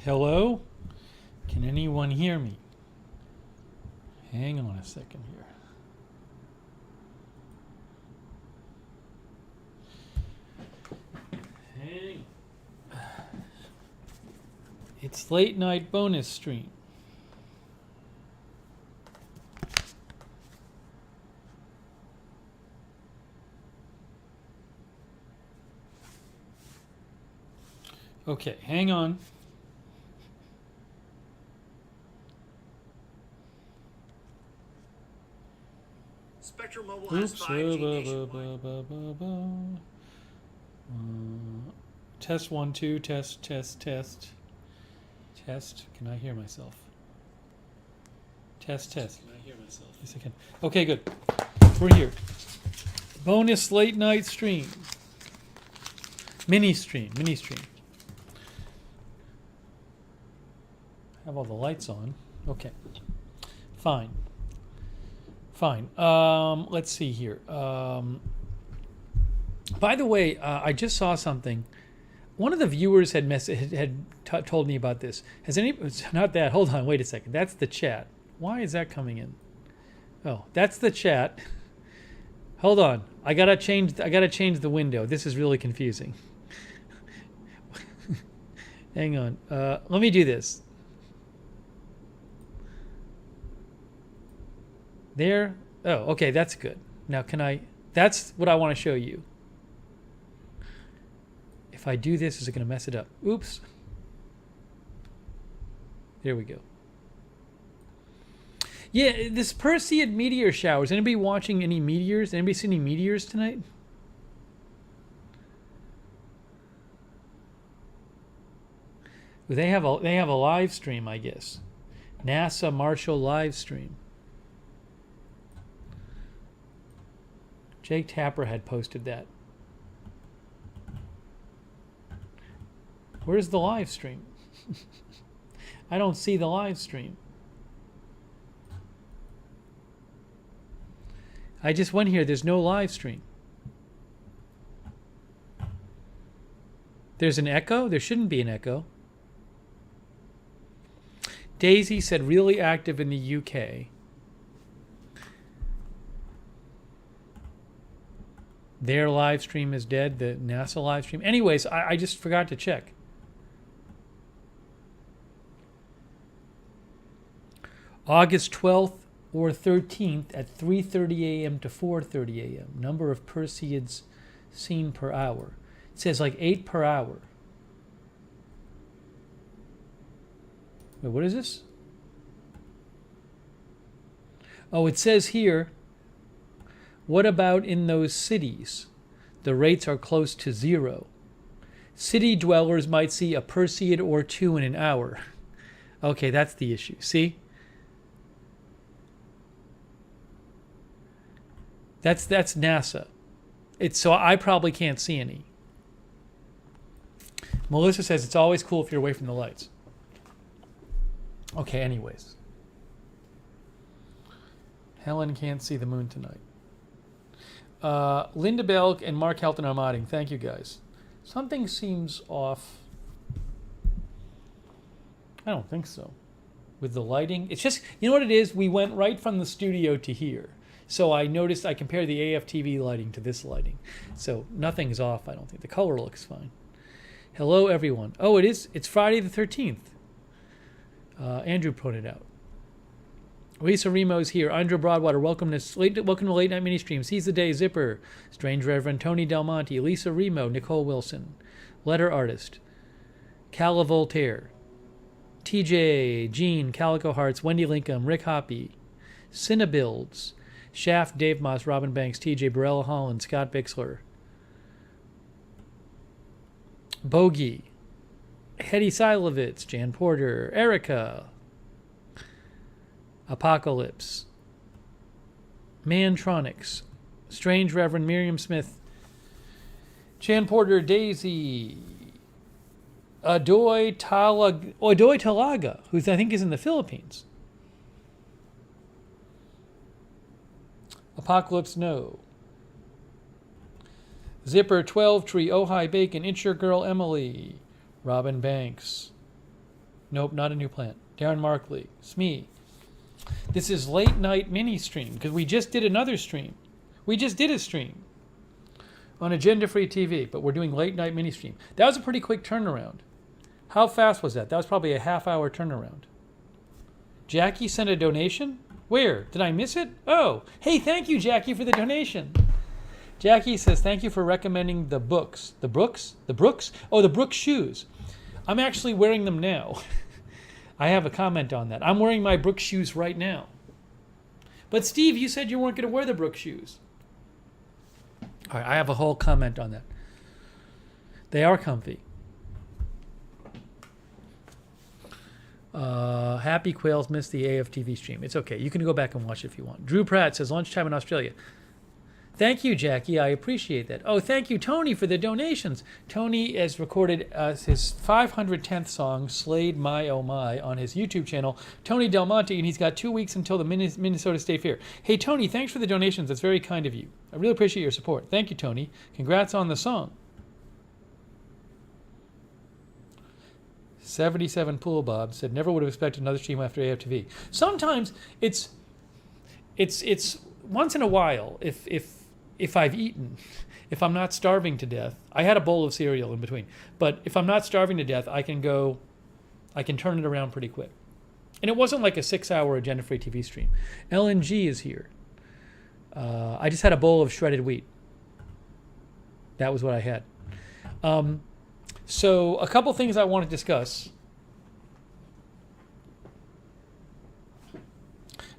Hello? Can anyone hear me? Hang on a second here. Hang. It's late night bonus stream. Okay, hang on. Spectrum Mobile has 5G nationwide. Test 1 2 test. Test. Can I hear myself? Test. Can I hear myself? Yes, I can. Okay, good. We're here. Bonus late night stream. Mini stream. Have all the lights on. Okay. Fine. Let's see here. By the way, I just saw something. One of the viewers had told me about this. Has any? It's not that. Hold on. Wait a second. That's the chat. Why is that coming in? Oh, that's the chat. Hold on. I gotta change the window. This is really confusing. Hang on. Let me do this. There. Oh, okay. That's good. Now, can I? That's what I want to show you. If I do this, is it going to mess it up? Oops. There we go. Yeah, this Perseid meteor shower. Is anybody watching any meteors? Anybody see any meteors tonight? Well, they have a live stream, I guess. NASA Marshall live stream. Jake Tapper had posted that. Where's the live stream? I don't see the live stream. I just went here. There's no live stream. There's an echo? There shouldn't be an echo. Daisy said really active in the UK. Their live stream is dead, the NASA live stream. Anyways, I just forgot to check. August 12th or 13th at 3:30 a.m. to 4:30 a.m. Number of Perseids seen per hour. It says like 8 per hour. Wait, what is this? Oh, it says here, what about in those cities? The rates are close to 0. City dwellers might see a Perseid or 2 in an hour. Okay, that's the issue. See? That's NASA. So I probably can't see any. Melissa says it's always cool if you're away from the lights. Okay, anyways. Helen can't see the moon tonight. Linda Belk and Mark Helton are modding. Thank you, guys. Something seems off. I don't think so. With the lighting. It's just, you know what it is? We went right from the studio to here. So I noticed, I compared the AFTV lighting to this lighting. So nothing's off, I don't think. The color looks fine. Hello, everyone. Oh, it's Friday the 13th. Andrew pointed out. Lisa Remo's here. Andrew Broadwater, welcome to Late Night Mini Stream. Seize the Day, Zipper, Strange Reverend Tony Del Monte, Lisa Remo, Nicole Wilson, Letter Artist, Calla Voltaire, TJ, Jean, Calico Hearts, Wendy Lincoln, Rick Hoppy, Cinebuilds, Shaft, Dave Moss, Robin Banks, TJ, Barella Holland, Scott Bixler, Bogey, Hetty Silovitz, Jan Porter, Erica, Apocalypse, Mantronics, Strange Reverend Miriam Smith, Jan Porter, Daisy, Adoy Talaga, who I think is in the Philippines. Apocalypse No. Zipper, 12 Tree, Oh Hi Bacon, It's Your Girl Emily, Robin Banks, Nope, not a new plant. Darren Markley. Smee. This is late night mini stream because we just did another stream. We just did a stream on Agenda Free TV, but we're doing late night mini stream. That was a pretty quick turnaround. How fast was that? That was probably a half-hour turnaround. Jackie sent a donation? Where? Did I miss it? Oh, hey, thank you, Jackie, for the donation. Jackie says, thank you for recommending the books. The Brooks? The Brooks? Oh, the Brooks shoes. I'm actually wearing them now. I have a comment on that. I'm wearing my Brooks shoes right now. But Steve, you said you weren't going to wear the Brooks shoes. All right, I have a whole comment on that. They are comfy. Happy Quails missed the AFTV stream. It's okay. You can go back and watch it if you want. Drew Pratt says, lunchtime in Australia. Thank you, Jackie. I appreciate that. Oh, thank you, Tony, for the donations. Tony has recorded his 510th song, Slayed My Oh My, on his YouTube channel, Tony Del Monte, and he's got 2 weeks until the Minnesota State Fair. Hey, Tony, thanks for the donations. That's very kind of you. I really appreciate your support. Thank you, Tony. Congrats on the song. 77 Pool Bob said, never would have expected another stream after AFTV. Sometimes it's once in a while, if I've eaten, if I'm not starving to death, I had a bowl of cereal in between, but if I'm not starving to death, I can turn it around pretty quick. And it wasn't like a 6-hour Agenda Free TV stream. LNG is here. I just had a bowl of shredded wheat. That was what I had. So a couple things I want to discuss.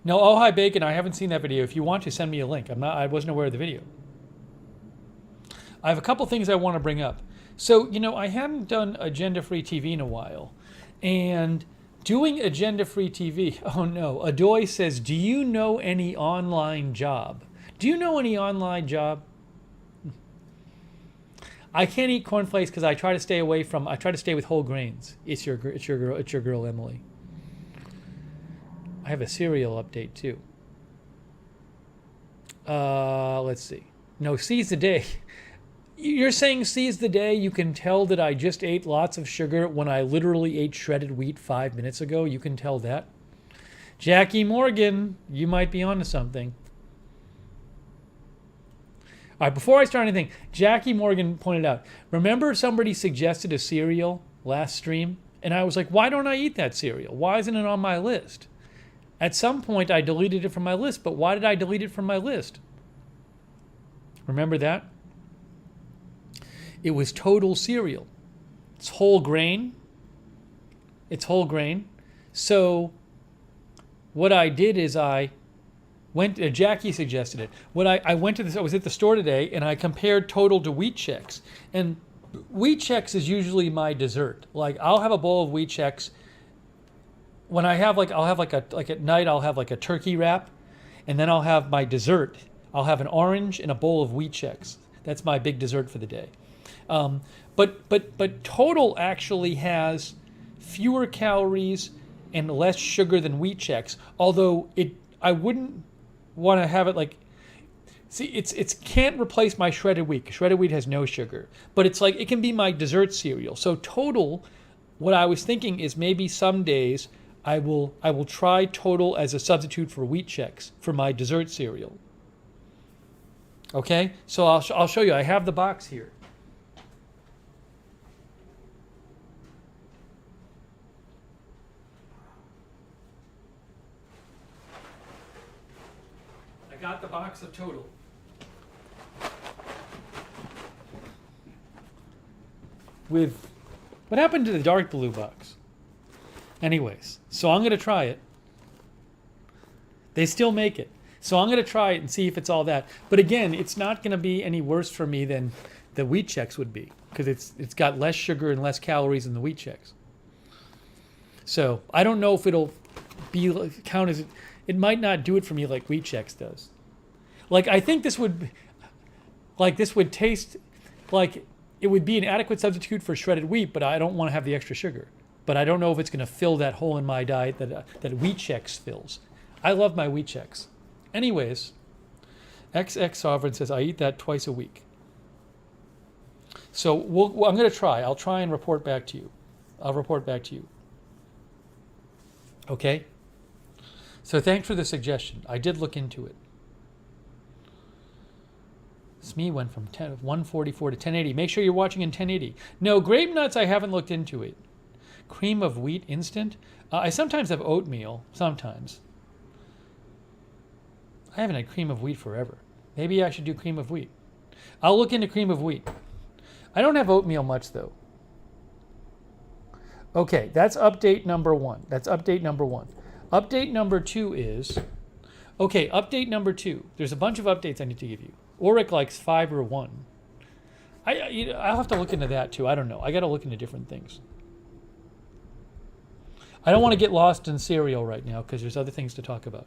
No, Oh Hi Bacon, I haven't seen that video. If you want to, send me a link. I wasn't aware of the video. I have a couple things I want to bring up. So, I hadn't done Agenda Free TV in a while. And doing Agenda Free TV, oh no, Adoy says, do you know any online job? Do you know any online job? I can't eat cornflakes because I try to stay with whole grains. It's your girl, Emily. I have a cereal update too. Let's see. No, seize the day. You're saying seize the day, you can tell that I just ate lots of sugar when I literally ate shredded wheat 5 minutes ago? You can tell that? Jackie Morgan, you might be onto something. All right, before I start anything, Jackie Morgan pointed out, remember somebody suggested a cereal last stream? And I was like, why don't I eat that cereal? Why isn't it on my list? At some point, I deleted it from my list, but why did I delete it from my list? Remember that? It was Total cereal. It's whole grain. So what I did is Jackie suggested it. I was at the store today and I compared Total to Wheat Chex. And Wheat Chex is usually my dessert. Like I'll have a bowl of Wheat Chex. When at night I'll have like a turkey wrap, and then I'll have my dessert. I'll have an orange and a bowl of Wheat Chex. That's my big dessert for the day. But Total actually has fewer calories and less sugar than Wheat Chex. Although I wouldn't want to have it like, see, it's can't replace my shredded wheat. Shredded wheat has no sugar, but it's like it can be my dessert cereal. So Total, what I was thinking is maybe some days I will try Total as a substitute for Wheat Chex for my dessert cereal. Okay, so I'll show you. I have the box here. I got the box of Total. With what happened to the dark blue box? Anyways, so I'm going to try it. They still make it. So I'm going to try it and see if it's all that. But again, it's not going to be any worse for me than the Wheat Chex would be because it's got less sugar and less calories than the Wheat Chex. So I don't know if it'll count as it might not do it for me like Wheat Chex does. Like I think this would taste like it would be an adequate substitute for shredded wheat, but I don't want to have the extra sugar. But I don't know if it's going to fill that hole in my diet that Wheat Chex fills. I love my Wheat Chex. Anyways, XX Sovereign says, I eat that twice a week. So I'm going to try. I'll try and report back to you. I'll report back to you. Okay? So thanks for the suggestion. I did look into it. SME went from 144 to 1080. Make sure you're watching in 1080. No, grape nuts, I haven't looked into it. Cream of wheat instant? I sometimes have oatmeal. Sometimes. I haven't had cream of wheat forever. Maybe I should do cream of wheat. I'll look into cream of wheat. I don't have oatmeal much, though. Okay, that's update number 1. That's update number 1. Update number 2 is... Okay, update number 2. There's a bunch of updates I need to give you. Auric likes 5 or 1. I'll have to look into that, too. I don't know. I got to look into different things. I don't want to get lost in cereal right now because there's other things to talk about.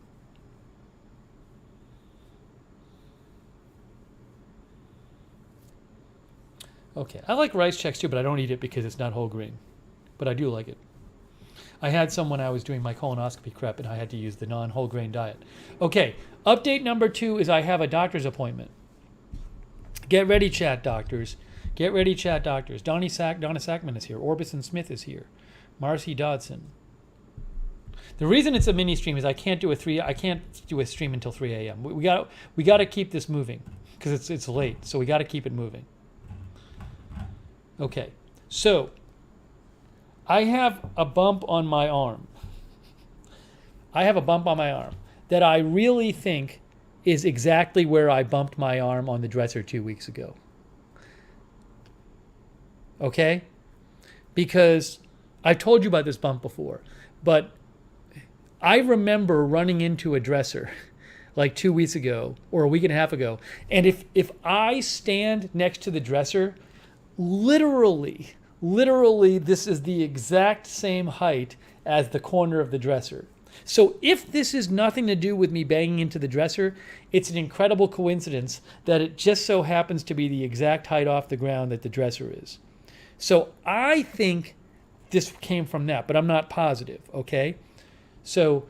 Okay, I like rice Chex too, but I don't eat it because it's not whole grain. But I do like it. I had some when I was doing my colonoscopy prep and I had to use the non-whole grain diet. Okay, update number 2 is I have a doctor's appointment. Get ready, chat doctors. Get ready, chat doctors. Donna Sackman is here. Orbison Smith is here. Marcy Dodson. The reason it's a mini stream is I can't do a stream until 3 a.m. We got to keep this moving because it's late, so we got to keep it moving. Okay, so I have a bump on my arm. I have a bump on my arm that I really think is exactly where I bumped my arm on the dresser 2 weeks ago. Okay? Because I've told you about this bump before, but I remember running into a dresser like 2 weeks ago or a week and a half ago, and if I stand next to the dresser, literally, this is the exact same height as the corner of the dresser. So if this is nothing to do with me banging into the dresser, it's an incredible coincidence that it just so happens to be the exact height off the ground that the dresser is. So I think this came from that, but I'm not positive, okay? So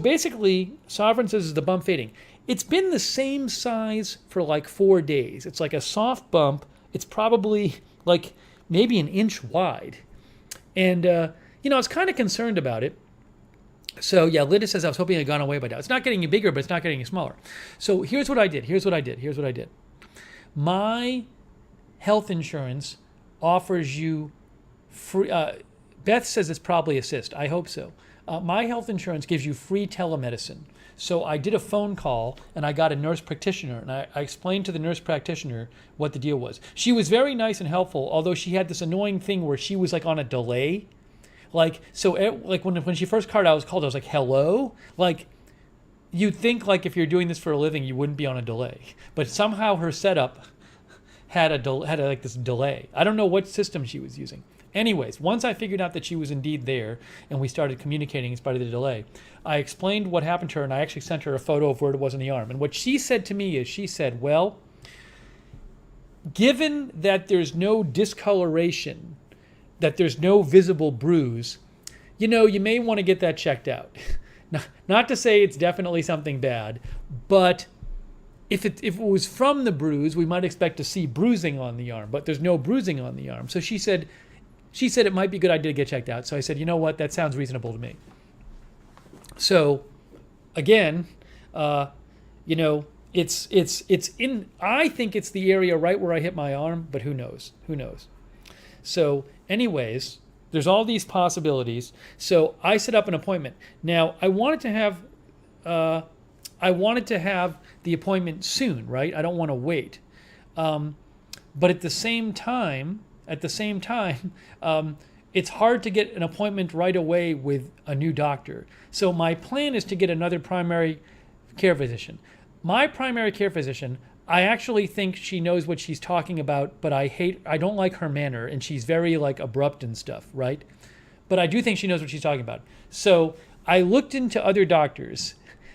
basically, Sovereign says is the bump fading. It's been the same size for like 4 days. It's like a soft bump. It's probably like maybe an inch wide. And, I was kind of concerned about it. So, yeah, Linda says I was hoping it had gone away by now. It's not getting any bigger, but it's not getting any smaller. So here's what I did. My health insurance offers you free... Beth says it's probably Assist. I hope so. My health insurance gives you free telemedicine. So I did a phone call and I got a nurse practitioner, and I explained to the nurse practitioner what the deal was. She was very nice and helpful, although she had this annoying thing where she was like on a delay. When she first called, I was like, hello? Like, you'd think like if you're doing this for a living, you wouldn't be on a delay. But somehow her setup had this delay. I don't know what system she was using. Anyways, once I figured out that she was indeed there and we started communicating in spite of the delay, I explained what happened to her and I actually sent her a photo of where it was in the arm. And what she said to me is, she said, well, given that there's no discoloration, that there's no visible bruise, you may want to get that checked out. Not to say it's definitely something bad, but if it was from the bruise, we might expect to see bruising on the arm, but there's no bruising on the arm. So she said it might be a good idea to get checked out. So I said, you know what, that sounds reasonable to me. So again, it's in, I think it's the area right where I hit my arm, but who knows? So anyways, there's all these possibilities. So I set up an appointment. Now I wanted to have the appointment soon, right? I don't want to wait. But at the same time, it's hard to get an appointment right away with a new doctor. So my plan is to get another primary care physician. My primary care physician, I actually think she knows what she's talking about, but I don't like her manner, and she's very like abrupt and stuff, right? But I do think she knows what she's talking about. So I looked into other doctors.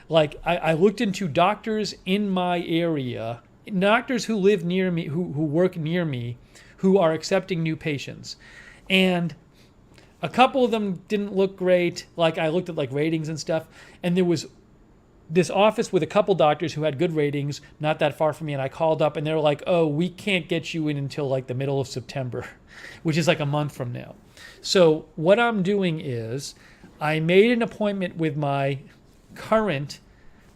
Like I looked into doctors in my area, doctors who live near me, who work near me, who are accepting new patients. And a couple of them didn't look great. Like I looked at like ratings and stuff, and there was this office with a couple doctors who had good ratings, not that far from me, and I called up and they were like, oh, we can't get you in until like the middle of September, which is like a month from now. So what I'm doing is I made an appointment with my current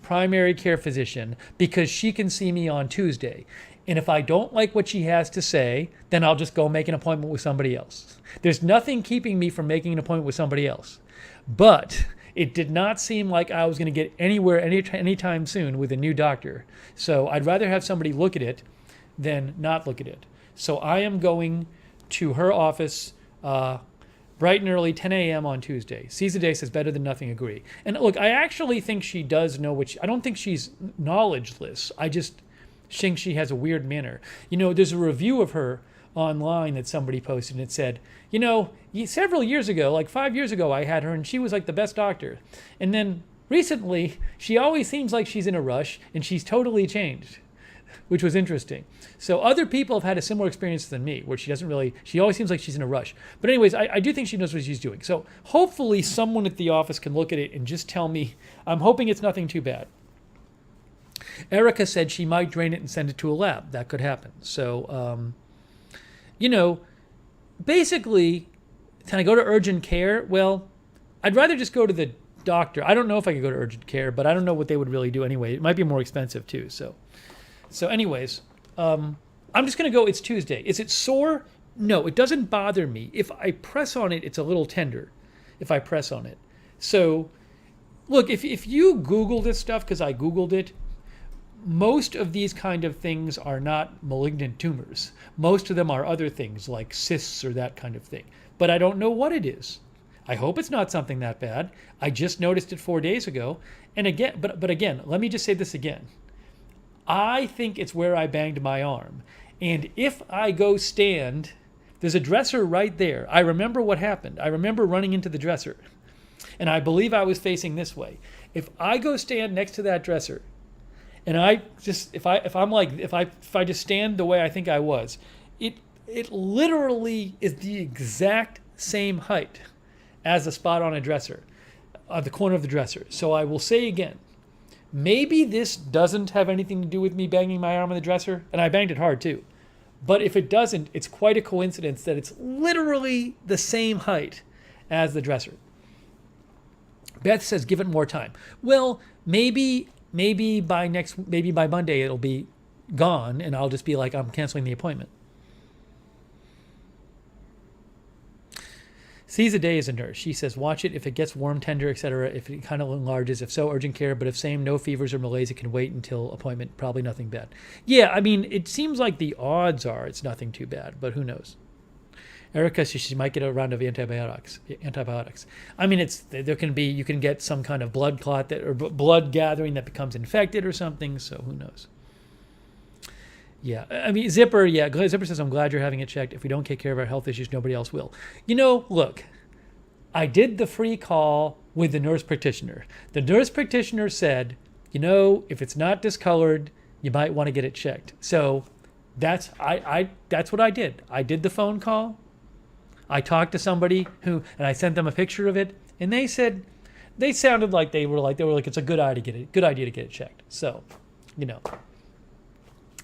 primary care physician because she can see me on Tuesday. And if I don't like what she has to say, then I'll just go make an appointment with somebody else. There's nothing keeping me from making an appointment with somebody else. But it did not seem like I was going to get anywhere anytime soon with a new doctor. So I'd rather have somebody look at it than not look at it. So I am going to her office bright and early, 10 a.m. on Tuesday. Seize the day says better than nothing, agree. And look, I actually think she does know I don't think she's knowledgeless. I just think she has a weird manner. There's a review of her online that somebody posted, and it said, several years ago, like 5 years ago, I had her and she was like the best doctor. And then recently, she always seems like she's in a rush and she's totally changed, which was interesting. So other people have had a similar experience than me, where she always seems like she's in a rush. But anyways, I do think she knows what she's doing. So hopefully someone at the office can look at it and just tell me. I'm hoping it's nothing too bad. Erica said she might drain it and send it to a lab. That could happen. So, basically, can I go to urgent care? Well, I'd rather just go to the doctor. I don't know if I could go to urgent care, but I don't know what they would really do anyway. It might be more expensive too. So anyways, I'm just going to go, it's Tuesday. Is it sore? No, it doesn't bother me. If I press on it, it's a little tender if I press on it. So, look, if you Google this stuff, because I Googled it, most of these kind of things are not malignant tumors. Most of them are other things like cysts or that kind of thing. But I don't know what it is. I hope it's not something that bad. I just noticed it 4 days ago. And again, but again, let me just say this again. I think it's where I banged my arm. And if I go stand, there's a dresser right there. I remember what happened. I remember running into the dresser. And I believe I was facing this way. If I go stand next to that dresser, and I just if I just stand the way I think I was, it literally is the exact same height as the spot on a dresser, the corner of the dresser. So I will say again, maybe this doesn't have anything to do with me banging my arm on the dresser, and I banged it hard too. But if it doesn't, it's quite a coincidence that it's literally the same height as the dresser. Beth says, give it more time. Well, maybe by Monday it'll be gone, and I'll just be like, I'm canceling the appointment. Sees a day as a nurse. She says, watch it if it gets warm, tender, etc. If it kind of enlarges, if so, urgent care. But if same, no fevers or malaise, it can wait until appointment. Probably nothing bad. Yeah, I mean, it seems like the odds are it's nothing too bad, but who knows? Erica says she might get a round of antibiotics. I mean, you can get some kind of blood clot or blood gathering that becomes infected or something. So who knows? Yeah, I mean, Zipper says, I'm glad you're having it checked. If we don't take care of our health issues, nobody else will. Look, I did the free call with the nurse practitioner. The nurse practitioner said, if it's not discolored, you might want to get it checked. So that's what I did. I did the phone call. I talked to somebody and I sent them a picture of it, and they sounded like they were like, it's a good idea to get it checked. So,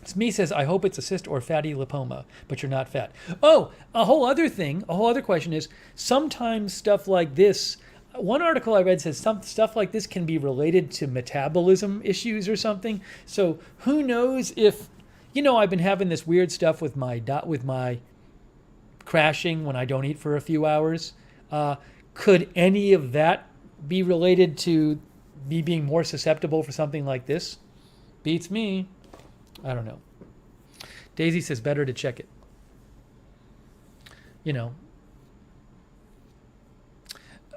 Smee says, I hope it's a cyst or fatty lipoma, but you're not fat. Oh, a whole other question is, sometimes stuff like this, one article I read says some stuff like this can be related to metabolism issues or something. So who knows if, I've been having this weird stuff with my crashing when I don't eat for a few hours. Could any of that be related to me being more susceptible for something like this? Beats me. I don't know. Daisy says better to check it.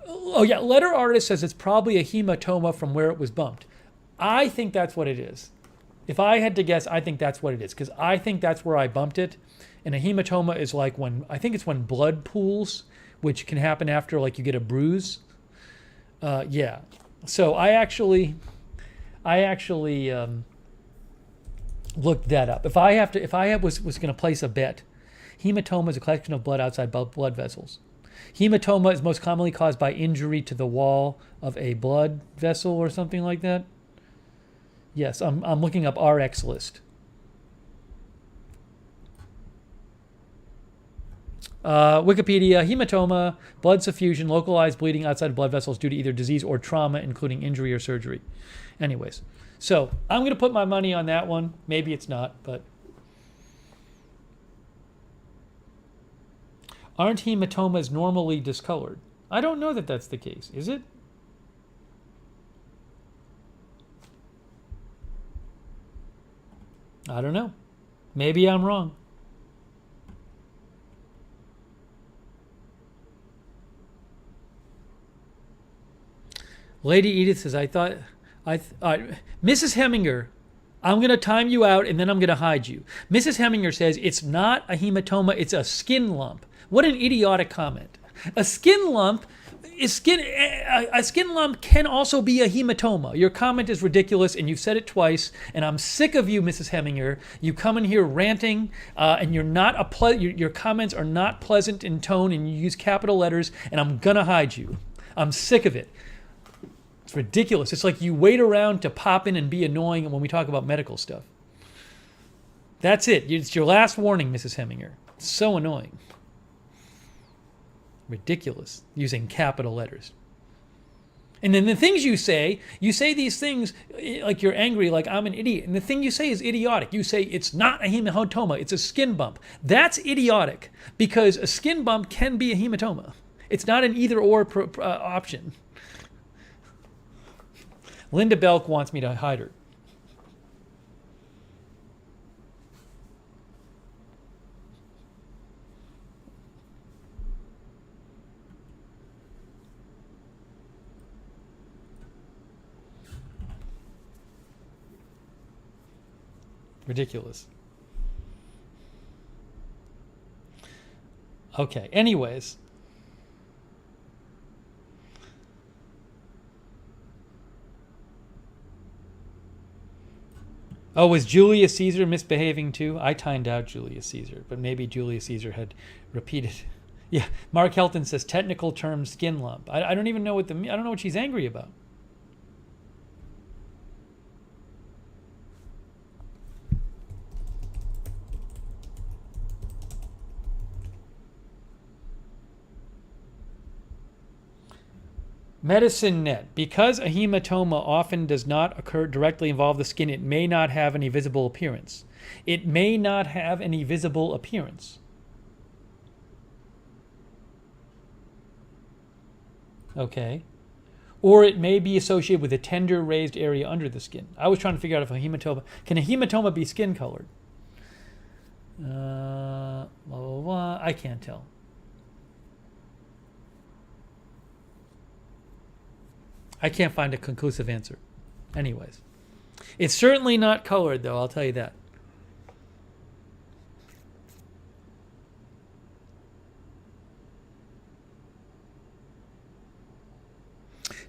Oh yeah, letter artist says it's probably a hematoma from where it was bumped. I think that's what it is. If I had to guess, I think that's what it is, because I think that's where I bumped it. And a hematoma is like when blood pools, which can happen after like you get a bruise. Yeah. So I actually looked that up. If I was going to place a bet, hematoma is a collection of blood outside blood vessels. Hematoma is most commonly caused by injury to the wall of a blood vessel or something like that. Yes, I'm looking up RX list. Wikipedia, hematoma, blood suffusion, localized bleeding outside of blood vessels due to either disease or trauma, including injury or surgery. Anyways, so I'm going to put my money on that one. Maybe it's not, but... Aren't hematomas normally discolored? I don't know that that's the case. Is it? I don't know. Maybe I'm wrong. Lady Edith says, Mrs. Heminger, I'm going to time you out and then I'm going to hide you. Mrs. Heminger says, it's not a hematoma, it's a skin lump. What an idiotic comment. A skin lump a skin lump can also be a hematoma. Your comment is ridiculous and you've said it twice, and I'm sick of you, Mrs. Heminger. You come in here ranting, and your comments are not pleasant in tone, and you use capital letters, and I'm gonna hide you. I'm sick of it. It's ridiculous. It's like you wait around to pop in and be annoying when we talk about medical stuff. That's it. It's your last warning, Mrs. Heminger. It's so annoying. Ridiculous, using capital letters. And then the things you say these things like you're angry, like I'm an idiot. And the thing you say is idiotic. You say it's not a hematoma, it's a skin bump. That's idiotic because a skin bump can be a hematoma. It's not an either or option. Linda Belk wants me to hide her. Ridiculous. Okay, anyways. Oh, was Julius Caesar misbehaving too? I timed out Julius Caesar, but maybe Julius Caesar had repeated. Yeah, Mark Helton says technical term skin lump. I don't even know I don't know what she's angry about. Medicine Net. Because a hematoma often does not directly involve the skin, it may not have any visible appearance. It may not have any visible appearance. Okay. Or it may be associated with a tender raised area under the skin. I was trying to figure out if can a hematoma be skin colored? Blah, blah, blah. I can't tell. I can't find a conclusive answer. Anyways. It's certainly not colored, though, I'll tell you that.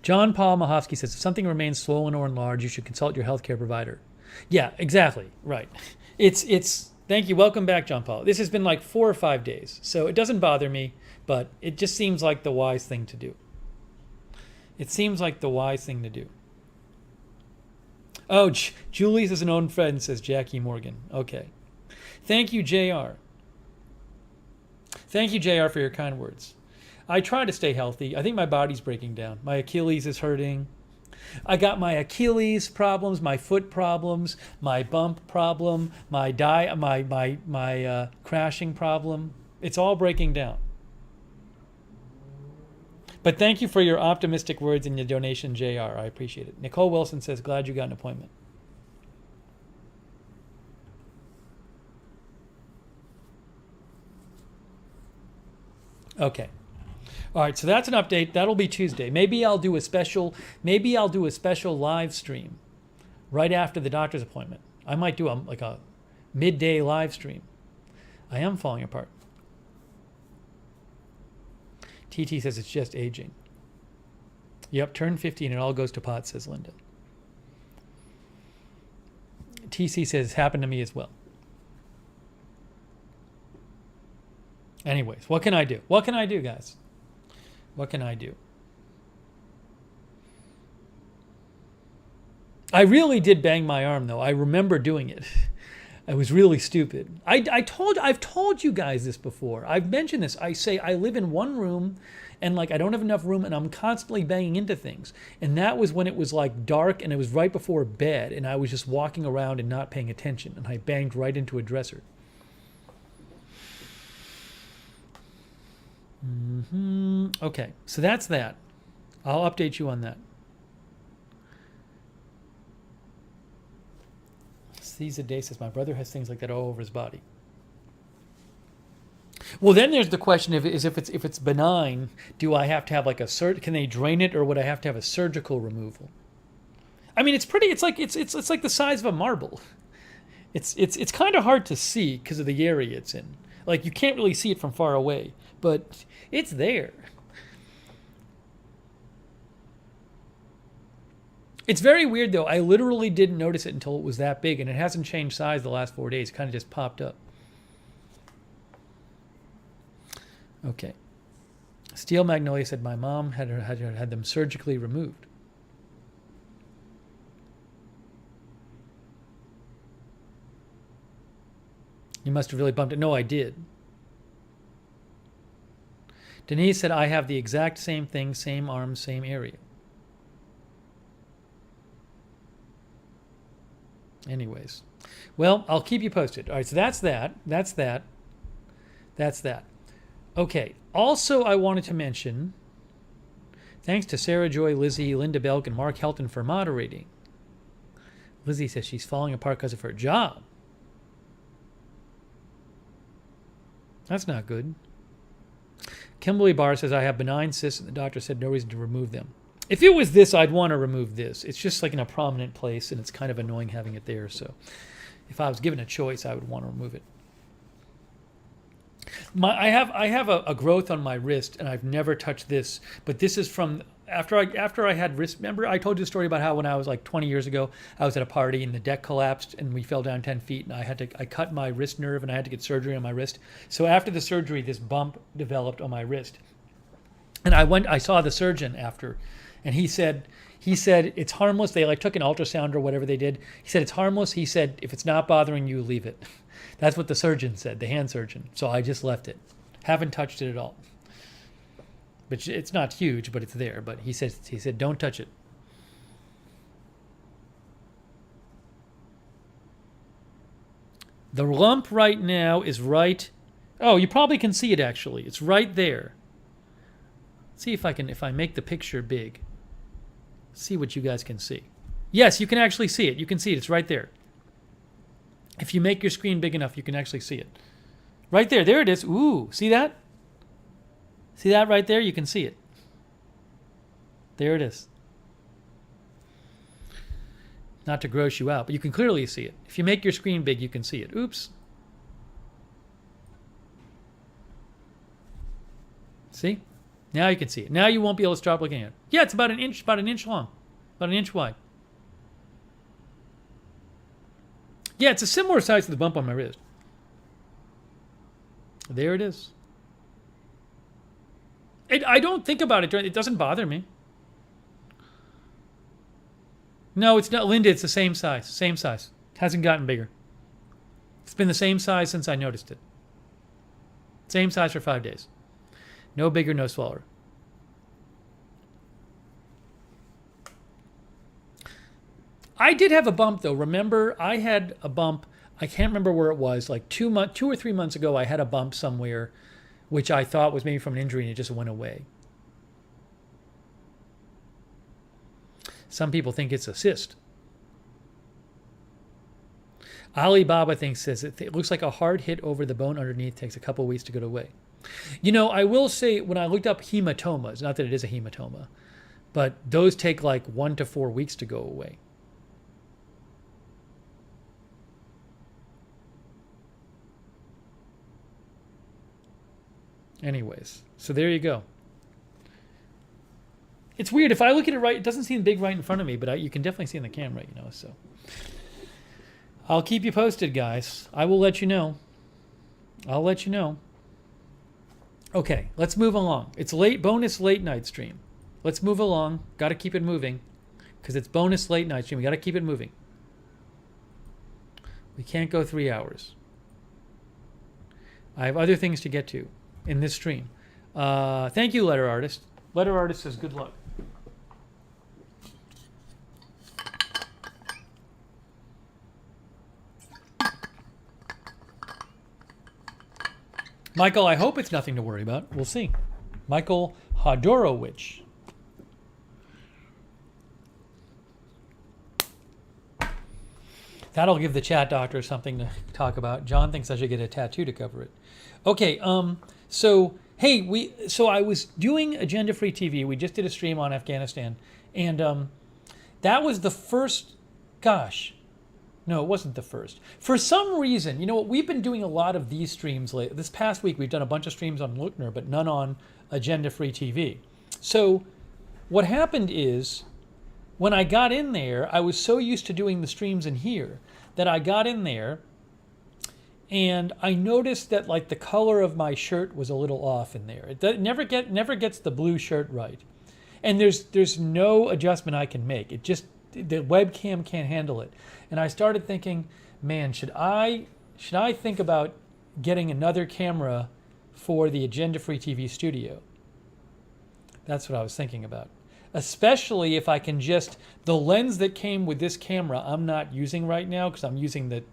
John Paul Mahovsky says, if something remains swollen or enlarged, you should consult your healthcare provider. Yeah, exactly. Right. It's thank you. Welcome back, John Paul. This has been like 4 or 5 days, so it doesn't bother me, but it just seems like the wise thing to do. It seems like the wise thing to do. Oh, Julius is an old friend, says Jackie Morgan. Okay. Thank you, JR. Thank you, JR, for your kind words. I try to stay healthy. I think my body's breaking down. My Achilles is hurting. I got my Achilles problems, my foot problems, my bump problem, my crashing problem. It's all breaking down. But thank you for your optimistic words and your donation, JR. I appreciate it. Nicole Wilson says, glad you got an appointment. Okay. All right, so that's an update. That'll be Tuesday. Maybe I'll do a special live stream right after the doctor's appointment. I might do a midday live stream. I am falling apart. TT says it's just aging. Yep, turn 50 and it all goes to pot, says Linda. TC says it's happened to me as well. Anyways, what can I do? What can I do, guys? What can I do? I really did bang my arm, though. I remember doing it. I was really stupid. I've told you guys this before. I've mentioned this. I say I live in one room and like I don't have enough room and I'm constantly banging into things. And that was when it was like dark and it was right before bed and I was just walking around and not paying attention and I banged right into a dresser. Okay, so that's that. I'll update you on that. Caesar Day says, my brother has things like that all over his body. Well, then there's the question if it's benign, do I have to have like can they drain it or would I have to have a surgical removal? I mean, it's like the size of a marble. It's kind of hard to see because of the area it's in. Like you can't really see it from far away, but it's there. It's very weird, though. I literally didn't notice it until it was that big, and it hasn't changed size the last 4 days. It kind of just popped up. Okay. Steel Magnolia said, my mom had them surgically removed. You must have really bumped it. No, I did. Denise said, I have the exact same thing, same arm, same area. Anyways, well, I'll keep you posted. All right, so that's that. Okay, also I wanted to mention, thanks to Sarah Joy, Lizzie, Linda Belk, and Mark Helton for moderating. Lizzie says she's falling apart because of her job. That's not good. Kimberly Barr says, I have benign cysts, and the doctor said no reason to remove them. If it was this, I'd want to remove this. It's just like in a prominent place, and it's kind of annoying having it there. So if I was given a choice, I would want to remove it. I have a growth on my wrist, and I've never touched this. But this is from after I had wrist. Remember, I told you the story about how when I was like 20 years ago, I was at a party and the deck collapsed and we fell down 10 feet, and I cut my wrist nerve and I had to get surgery on my wrist. So after the surgery, this bump developed on my wrist, and I saw the surgeon after. And he said it's harmless. They like took an ultrasound or whatever they did. He said it's harmless. He said if it's not bothering you, leave it. That's what the surgeon said, the hand surgeon. So I just left it. Haven't touched it at all. But it's not huge, but it's there. But he said don't touch it. The lump right now is right. Oh, you probably can see it actually. It's right there. See if I make the picture big. See what you guys can see. Yes, you can actually see it. You can see it. It's right there. If you make your screen big enough, you can actually see it. Right there. There it is. Ooh, see that? See that right there? You can see it. There it is. Not to gross you out, but you can clearly see it. If you make your screen big, you can see it. Oops. See? Now you can see it. Now you won't be able to stop looking at it. Yeah, it's about an inch long, about an inch wide. Yeah, it's a similar size to the bump on my wrist. There it is. I don't think about it. It doesn't bother me. No, it's not, Linda. It's the same size. Same size. Hasn't gotten bigger. It's been the same size since I noticed it. Same size for 5 days. No bigger, no smaller. I did have a bump, though. Remember, I had a bump. I can't remember where it was. Like 2 or 3 months ago, I had a bump somewhere, which I thought was maybe from an injury, and it just went away. Some people think it's a cyst. Alibaba says it looks like a hard hit over the bone underneath. Takes a couple weeks to go away. You know, I will say when I looked up hematomas, not that it is a hematoma, but those take like 1 to 4 weeks to go away. Anyways, so there you go. It's weird. If I look at it right, it doesn't seem big right in front of me, but you can definitely see in the camera, you know, so. I'll keep you posted, guys. I will let you know. I'll let you know. Okay, let's move along. It's bonus late night stream. Let's move along. Got to keep it moving because it's bonus late night stream. We got to keep it moving. We can't go 3 hours. I have other things to get to in this stream. Thank you, Letter Artist. Letter Artist says good luck. Michael, I hope it's nothing to worry about. We'll see. Michael Hodorowicz. That'll give the chat doctor something to talk about. John thinks I should get a tattoo to cover it. Okay, so I was doing Agenda Free TV. We just did a stream on Afghanistan, and that was the first. Gosh, no, it wasn't the first. For some reason, you know what? We've been doing a lot of these streams lately. This past week, we've done a bunch of streams on Lookner, but none on Agenda Free TV. So, what happened is, when I got in there, I was so used to doing the streams in here that I got in there and I noticed that like the color of my shirt was a little off in there. It never gets the blue shirt right. And there's no adjustment I can make. It just, the webcam can't handle it. And I started thinking, man, should I think about getting another camera for the Agenda Free TV studio? That's what I was thinking about. Especially if I can just, the lens that came with this camera I'm not using right now because I'm using the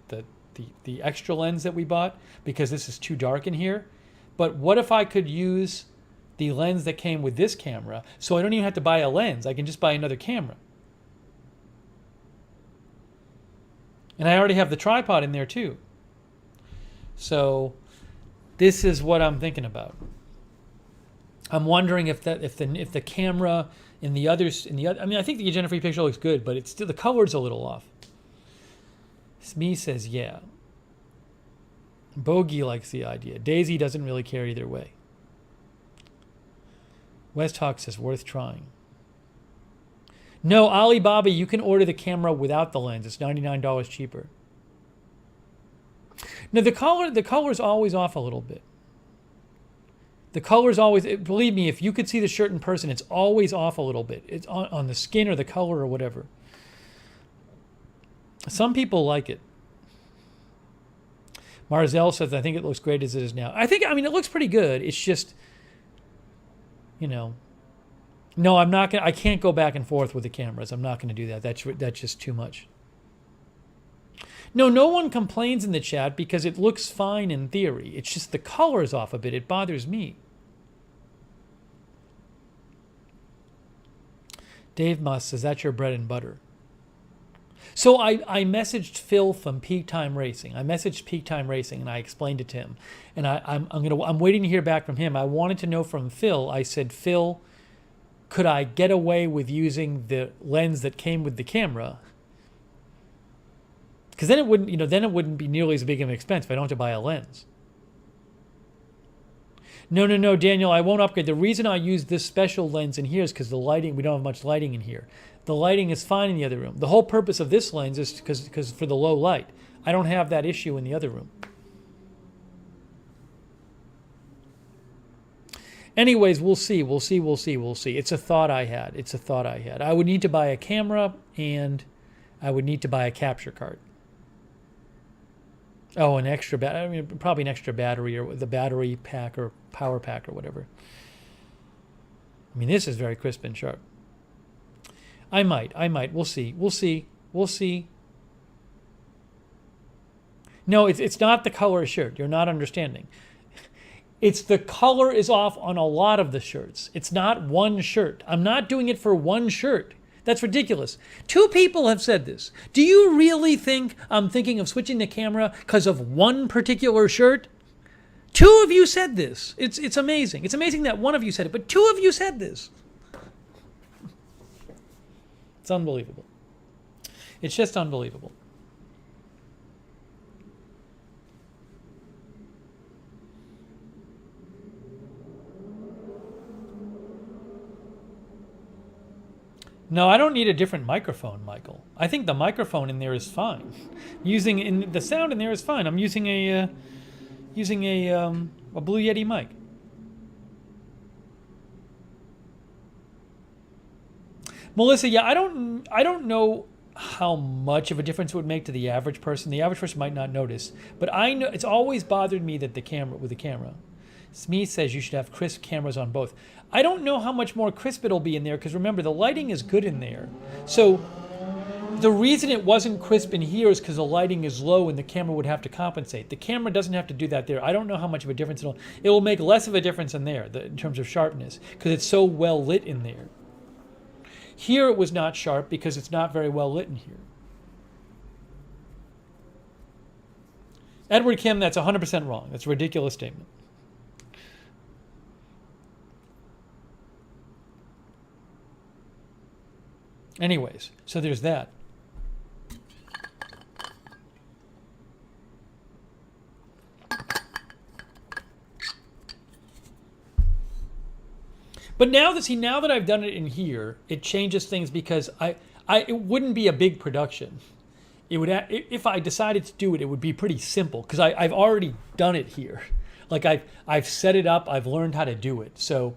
extra lens that we bought because this is too dark in here. But what if I could use the lens that came with this camera so I don't even have to buy a lens, I can just buy another camera. And I already have the tripod in there too. So this is what I'm thinking about. I'm wondering if the camera in the others, I mean, I think the Agenda Free picture looks good, but it's still, the color's a little off. Smee says, yeah. Bogey likes the idea. Daisy doesn't really care either way. Westhawk says, worth trying. No, Alibaba, you can order the camera without the lens. It's $99 cheaper. Now, the color's always off a little bit. The color's always, believe me, if you could see the shirt in person, it's always off a little bit. It's on the skin or the color or whatever. Some people like it. Marzell says, I think it looks great as it is now. I mean, it looks pretty good. It's just, no, I can't go back and forth with the cameras. I'm not going to do that. That's just too much. No one complains in the chat because it looks fine in theory. It's just the color's off a bit. It bothers me. Dave Musk says, that's your bread and butter. So I messaged Phil from Peak Time Racing. I messaged Peak Time Racing and I explained it to him. And I'm waiting to hear back from him. I wanted to know from Phil. I said, Phil, could I get away with using the lens that came with the camera? Because then it wouldn't be nearly as big of an expense if I don't have to buy a lens. No, Daniel, I won't upgrade. The reason I use this special lens in here is because the lighting, we don't have much lighting in here. The lighting is fine in the other room. The whole purpose of this lens is because for the low light. I don't have that issue in the other room. Anyways, we'll see. It's a thought I had. I would need to buy a camera and I would need to buy a capture card. Oh, an extra battery. I mean, probably an extra battery or the battery pack or power pack or whatever. I mean, this is very crisp and sharp. I might. We'll see. No, it's not the color of shirt. You're not understanding. It's the color is off on a lot of the shirts. It's not one shirt. I'm not doing it for one shirt. That's ridiculous. 2 people have said this. Do you really think I'm thinking of switching the camera because of one particular shirt? 2 of you said this. It's amazing. It's amazing that 1 of you said it, but 2 of you said this. It's unbelievable. It's just unbelievable. No, I don't need a different microphone, Michael. I think the microphone in there is fine. The sound in there is fine. I'm using a Blue Yeti mic. Melissa, yeah, I don't know how much of a difference it would make to the average person. The average person might not notice, but I know it's always bothered me that the camera. Smith says you should have crisp cameras on both. I don't know how much more crisp it'll be in there because remember the lighting is good in there. So the reason it wasn't crisp in here is because the lighting is low and the camera would have to compensate. The camera doesn't have to do that there. I don't know how much of a difference it will make less of a difference in there in terms of sharpness because it's so well lit in there. Here it was not sharp because it's not very well lit in here. Edward Kim, that's 100% wrong. That's a ridiculous statement. Anyways, so there's that. But now that I've done it in here, it changes things because it wouldn't be a big production. It would if I decided to do it, it would be pretty simple because I've already done it here. Like I've set it up, I've learned how to do it. So,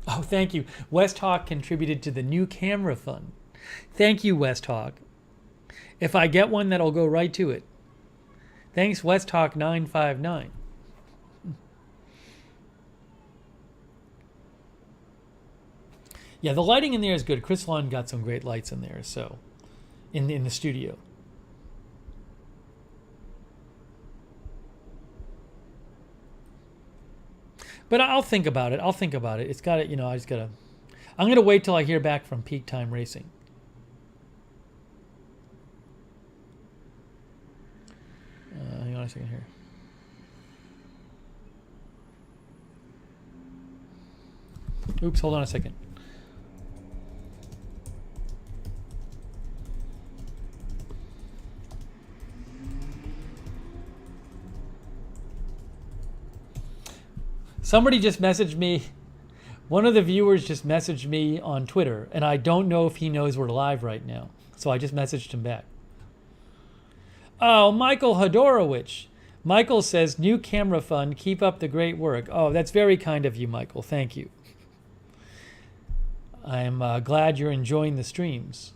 oh, thank you. West Hawk contributed to the new camera fund. Thank you, West Hawk. If I get one, that'll go right to it. Thanks, West Hawk 959. Yeah, the lighting in there is good. Chris Lund got some great lights in there, so in the studio. But I'll think about it. It's got to, I'm going to wait till I hear back from Peak Time Racing. Hang on a second here. Oops, hold on a second. Somebody just messaged me. One of the viewers just messaged me on Twitter, and I don't know if he knows we're live right now. So I just messaged him back. Oh, Michael Hodorowicz. Michael says, new camera fund, keep up the great work. Oh, that's very kind of you, Michael. Thank you. I'm glad you're enjoying the streams.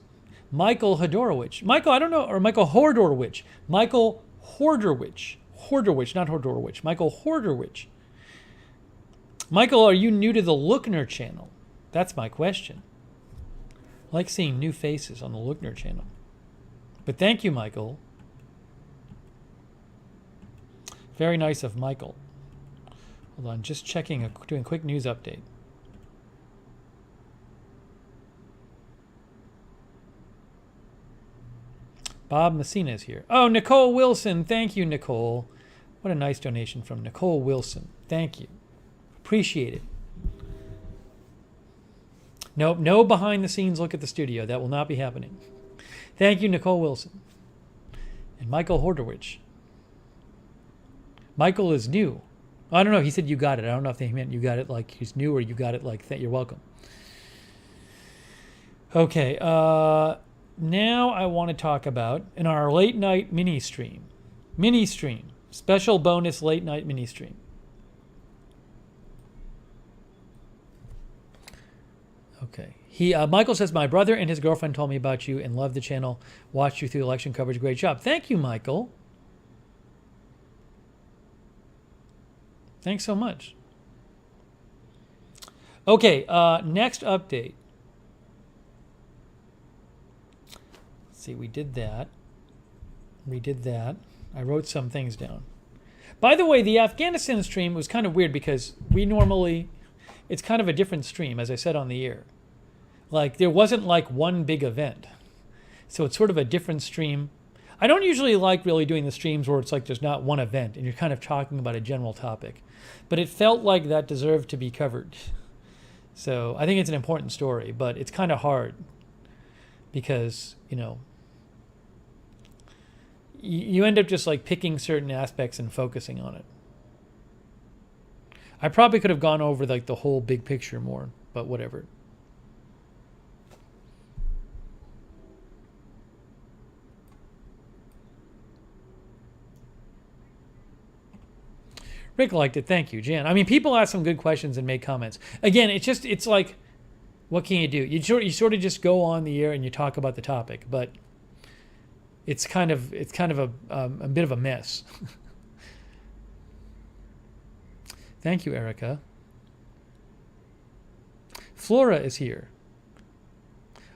Michael Hodorowicz. Michael, I don't know, or Michael Hordorowicz. Michael Hordorowicz. Hordorowicz, not Hordorowicz. Michael Hordorowicz. Michael, are you new to the Lookner channel? That's my question. I like seeing new faces on the Lookner channel. But thank you, Michael. Very nice of Michael. Hold on, just checking, doing a quick news update. Bob Messina is here. Oh, Nicole Wilson. Thank you, Nicole. What a nice donation from Nicole Wilson. Thank you. Appreciate it. Nope, no behind the scenes look at the studio. That will not be happening. Thank you, Nicole Wilson. And Michael Hordowich. Michael is new. I don't know. He said you got it. I don't know if they meant you got it like he's new or you got it like that. You're welcome. Okay. Now I want to talk about in our late night mini stream. Special bonus late night mini stream. Okay. Michael says, my brother and his girlfriend told me about you and loved the channel. Watched you through election coverage. Great job. Thank you, Michael. Thanks so much. Okay. Next update. Let's see. We did that. I wrote some things down. By the way, the Afghanistan stream was kind of weird because it's kind of a different stream, as I said on the air. Like, there wasn't like one big event. So it's sort of a different stream. I don't usually like really doing the streams where it's like there's not one event and you're kind of talking about a general topic. But it felt like that deserved to be covered. So I think it's an important story, but it's kind of hard because, you end up just like picking certain aspects and focusing on it. I probably could have gone over like the whole big picture more, but whatever. Rick liked it. Thank you, Jan. I mean, people ask some good questions and make comments. Again, it's like, what can you do? You sort of just go on the air and you talk about the topic. But it's kind of a bit of a mess. Thank you, Erica. Flora is here.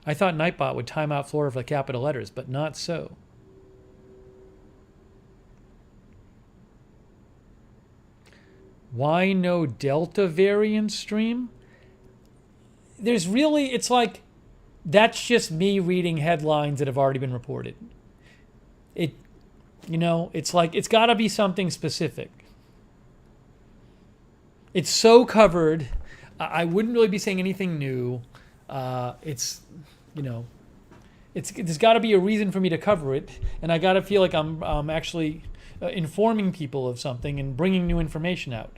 I thought Nightbot would time out Flora for the capital letters, but not so. Why no Delta variant stream? There's really, it's like, that's just me reading headlines that have already been reported. It's like, it's got to be something specific. It's so covered. I wouldn't really be saying anything new. There's got to be a reason for me to cover it, and I got to feel like I'm actually informing people of something and bringing new information out.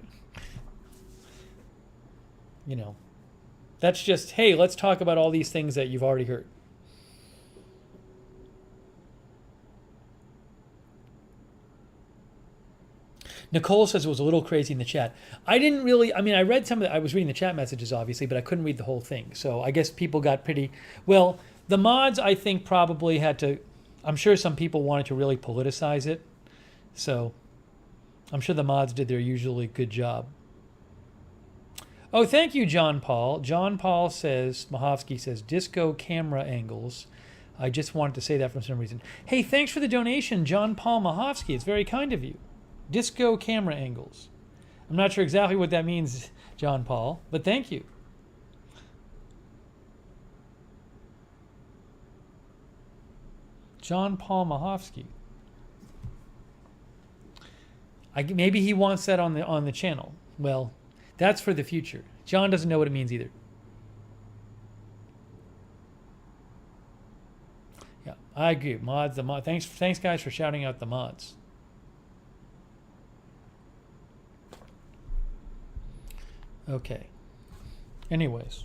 That's just, hey, let's talk about all these things that you've already heard. Nicole says it was a little crazy in the chat. I didn't really, I read I was reading the chat messages, obviously, but I couldn't read the whole thing. So I guess people got pretty, well, the mods, I think, probably had to, I'm sure some people wanted to really politicize it. So I'm sure the mods did their usually good job. Oh, thank you, John Paul. John Paul says, Mahovsky says, disco camera angles. I just wanted to say that for some reason. Hey, thanks for the donation, John Paul Mahovsky. It's very kind of you. Disco camera angles. I'm not sure exactly what that means, John Paul, but thank you. John Paul Mahovsky. Maybe he wants that on the channel. Well, that's for the future. John doesn't know what it means either. Yeah, I agree. Mods, thanks guys for shouting out the mods. Okay. Anyways,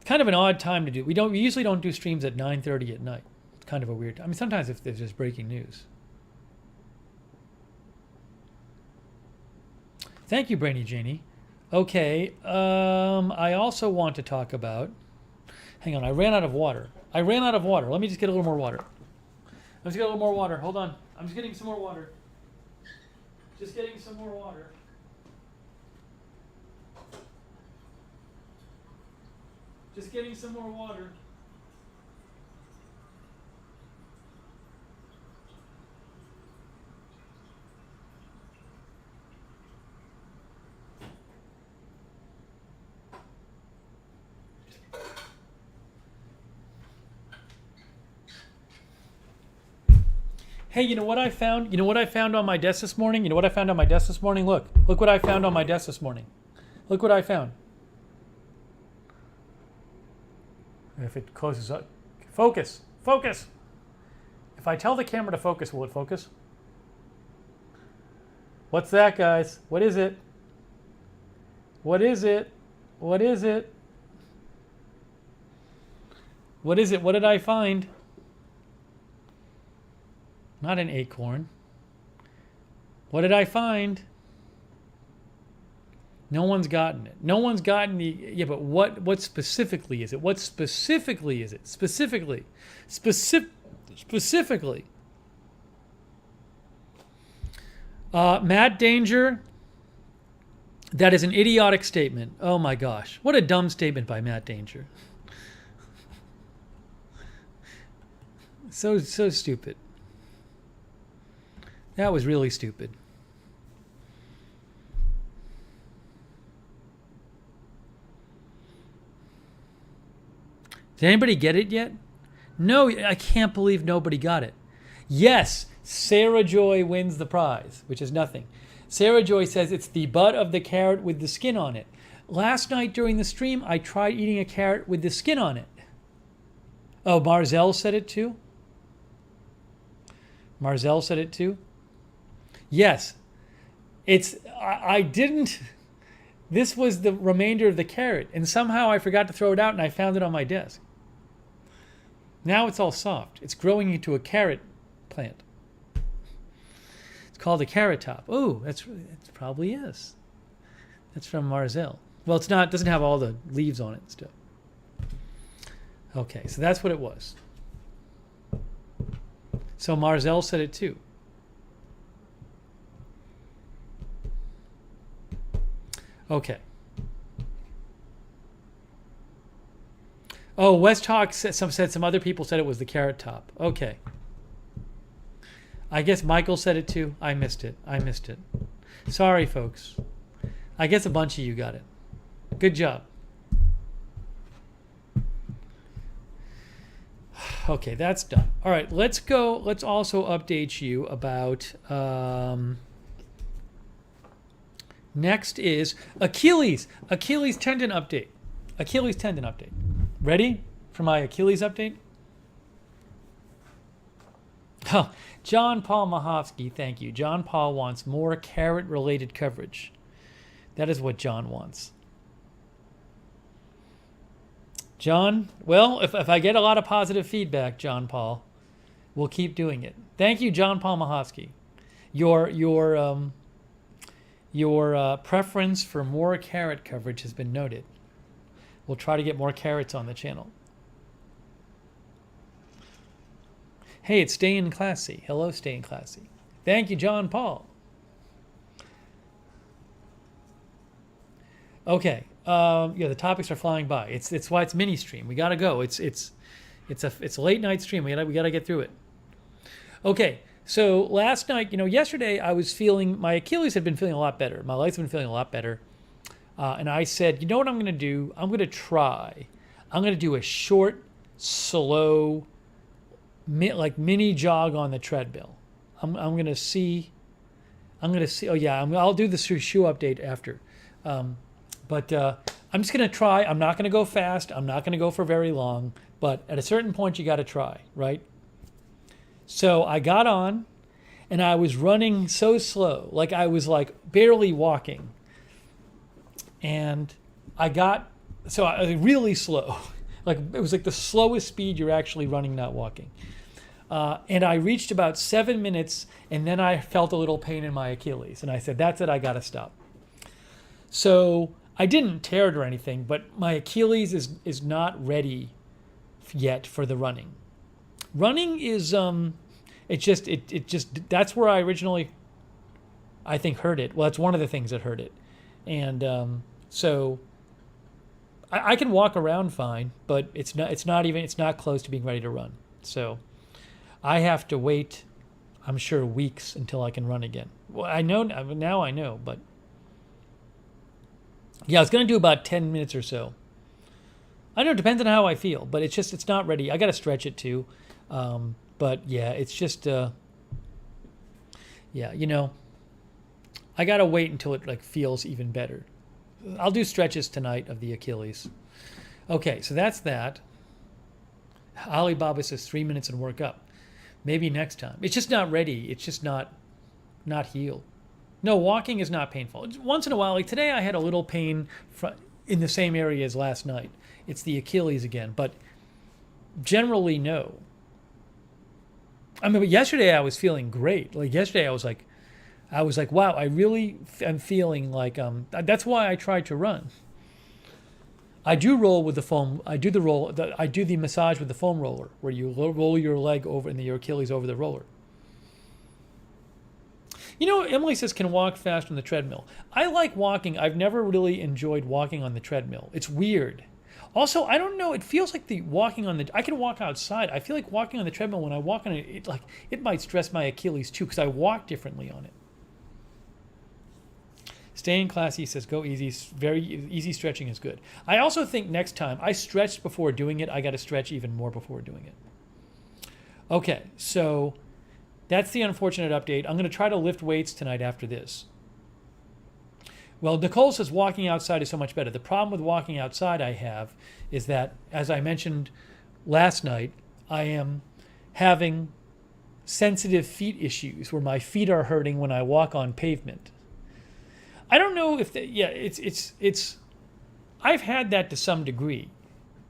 kind of an odd time to do. We usually don't do streams at 9:30 at night. It's kind of a weird. Sometimes if there's just breaking news. Thank you, Brainy Janie. Okay. I also want to talk about. Hang on. I ran out of water. Let me just get a little more water. Hold on. I'm just getting some more water. Just getting some more water. Hey, you know what I found? You know what I found on my desk this morning? Look what I found on my desk this morning. Look what I found. If it closes up, focus. If I tell the camera to focus, will it focus? What's that, guys? What is it? What is it? What did I find? Not an acorn. What did I find? No one's gotten it. No one's gotten the... Yeah, but what specifically is it? What specifically is it? Specifically. Matt Danger, that is an idiotic statement. Oh my gosh. What a dumb statement by Matt Danger. So stupid. That was really stupid. Did anybody get it yet? No, I can't believe nobody got it. Yes, Sarah Joy wins the prize, which is nothing. Sarah Joy says it's the butt of the carrot with the skin on it. Last night during the stream, I tried eating a carrot with the skin on it. Oh, Marzell said it too? Yes. I didn't... This was the remainder of the carrot, and somehow I forgot to throw it out, and I found it on my desk. Now it's all soft. It's growing into a carrot plant. It's called a carrot top. Oh, it probably is. That's from Marzell. Well, it's not. It doesn't have all the leaves on it still. Okay, so that's what it was. So Marzell said it too. Okay. Oh, West Hawk said some other people said it was the Carrot Top. Okay. I guess Michael said it too. I missed it. Sorry, folks. I guess a bunch of you got it. Good job. Okay, that's done. All right, let's go. Let's also update you about... next is Achilles. Achilles tendon update. Achilles tendon update. Ready for my Achilles update? Oh, John Paul Mahovsky, thank you. John Paul wants more carrot-related coverage. That is what John wants. John, well, if I get a lot of positive feedback, John Paul, we'll keep doing it. Thank you, John Paul Mahovsky. Your preference for more carrot coverage has been noted. We'll try to get more carrots on the channel. Hey, it's Staying Classy. Hello, Staying Classy. Thank you, John Paul. Okay. Yeah, the topics are flying by. It's why it's mini stream. We gotta go. It's a late night stream. We gotta get through it. Okay. So last night, yesterday I was feeling, my Achilles had been feeling a lot better. My legs have been feeling a lot better. And I said, you know what I'm going to do? I'm going to do a short, slow, mini jog on the treadmill. I'm going to see. Oh yeah, I'll do the shoe update after. But I'm just going to try. I'm not going to go fast. I'm not going to go for very long. But at a certain point, you got to try, right? So I got on, and I was running so slow, like I was barely walking. And I was really slow. It was like the slowest speed you're actually running, not walking. And I reached about 7 minutes, and then I felt a little pain in my Achilles. And I said, that's it, I got to stop. So I didn't tear it or anything, but my Achilles is not ready yet for the running. Running is, it just, that's where I originally, I think, hurt it. Well, that's one of the things that hurt it. And so I can walk around fine, but it's not close to being ready to run. So I have to wait, I'm sure, weeks until I can run again. Well, now I know, but yeah, I was going to do about 10 minutes or so. I know, it depends on how I feel, but it's not ready. I got to stretch it too. But yeah, it's just, I got to wait until it feels even better. I'll do stretches tonight of the Achilles. Okay, so that's that. Alibaba says 3 minutes and work up. Maybe next time. It's just not ready. It's just not healed. No, walking is not painful. Once in a while, today I had a little pain in the same area as last night. It's the Achilles again, but generally no. I mean, but yesterday I was feeling great. Yesterday I was like, wow, I really am feeling that's why I tried to run. I do roll with the foam. I do the massage with the foam roller, where you roll your leg over and your Achilles over the roller. Emily says can walk fast on the treadmill. I like walking. I've never really enjoyed walking on the treadmill. It's weird. Also, I don't know. It feels like I can walk outside. I feel like walking on the treadmill, when I walk on it, it might stress my Achilles too, because I walk differently on it. Staying Classy says go easy. Very easy stretching is good. I also think next time I stretched before doing it, I got to stretch even more before doing it. Okay, so that's the unfortunate update. I'm going to try to lift weights tonight after this. Well, Nicole says walking outside is so much better. The problem with walking outside I have is that, as I mentioned last night, I am having sensitive feet issues where my feet are hurting when I walk on pavement. I don't know if it's I've had that to some degree.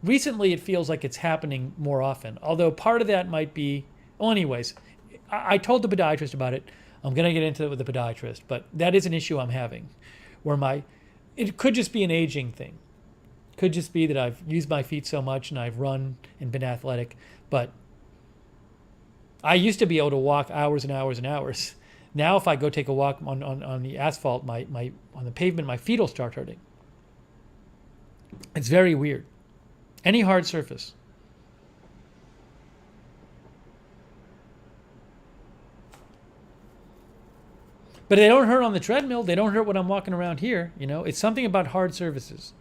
Recently, it feels like it's happening more often, although part of that might be, well, anyways, I told the podiatrist about it. I'm going to get into it with the podiatrist, but that is an issue I'm having, where it could just be an aging thing. Could just be that I've used my feet so much and I've run and been athletic, but I used to be able to walk hours and hours and hours. Now if I go take a walk on the asphalt, on the pavement, my feet will start hurting. It's very weird. Any hard surface. But they don't hurt on the treadmill. They don't hurt when I'm walking around here. You know, it's something about hard surfaces.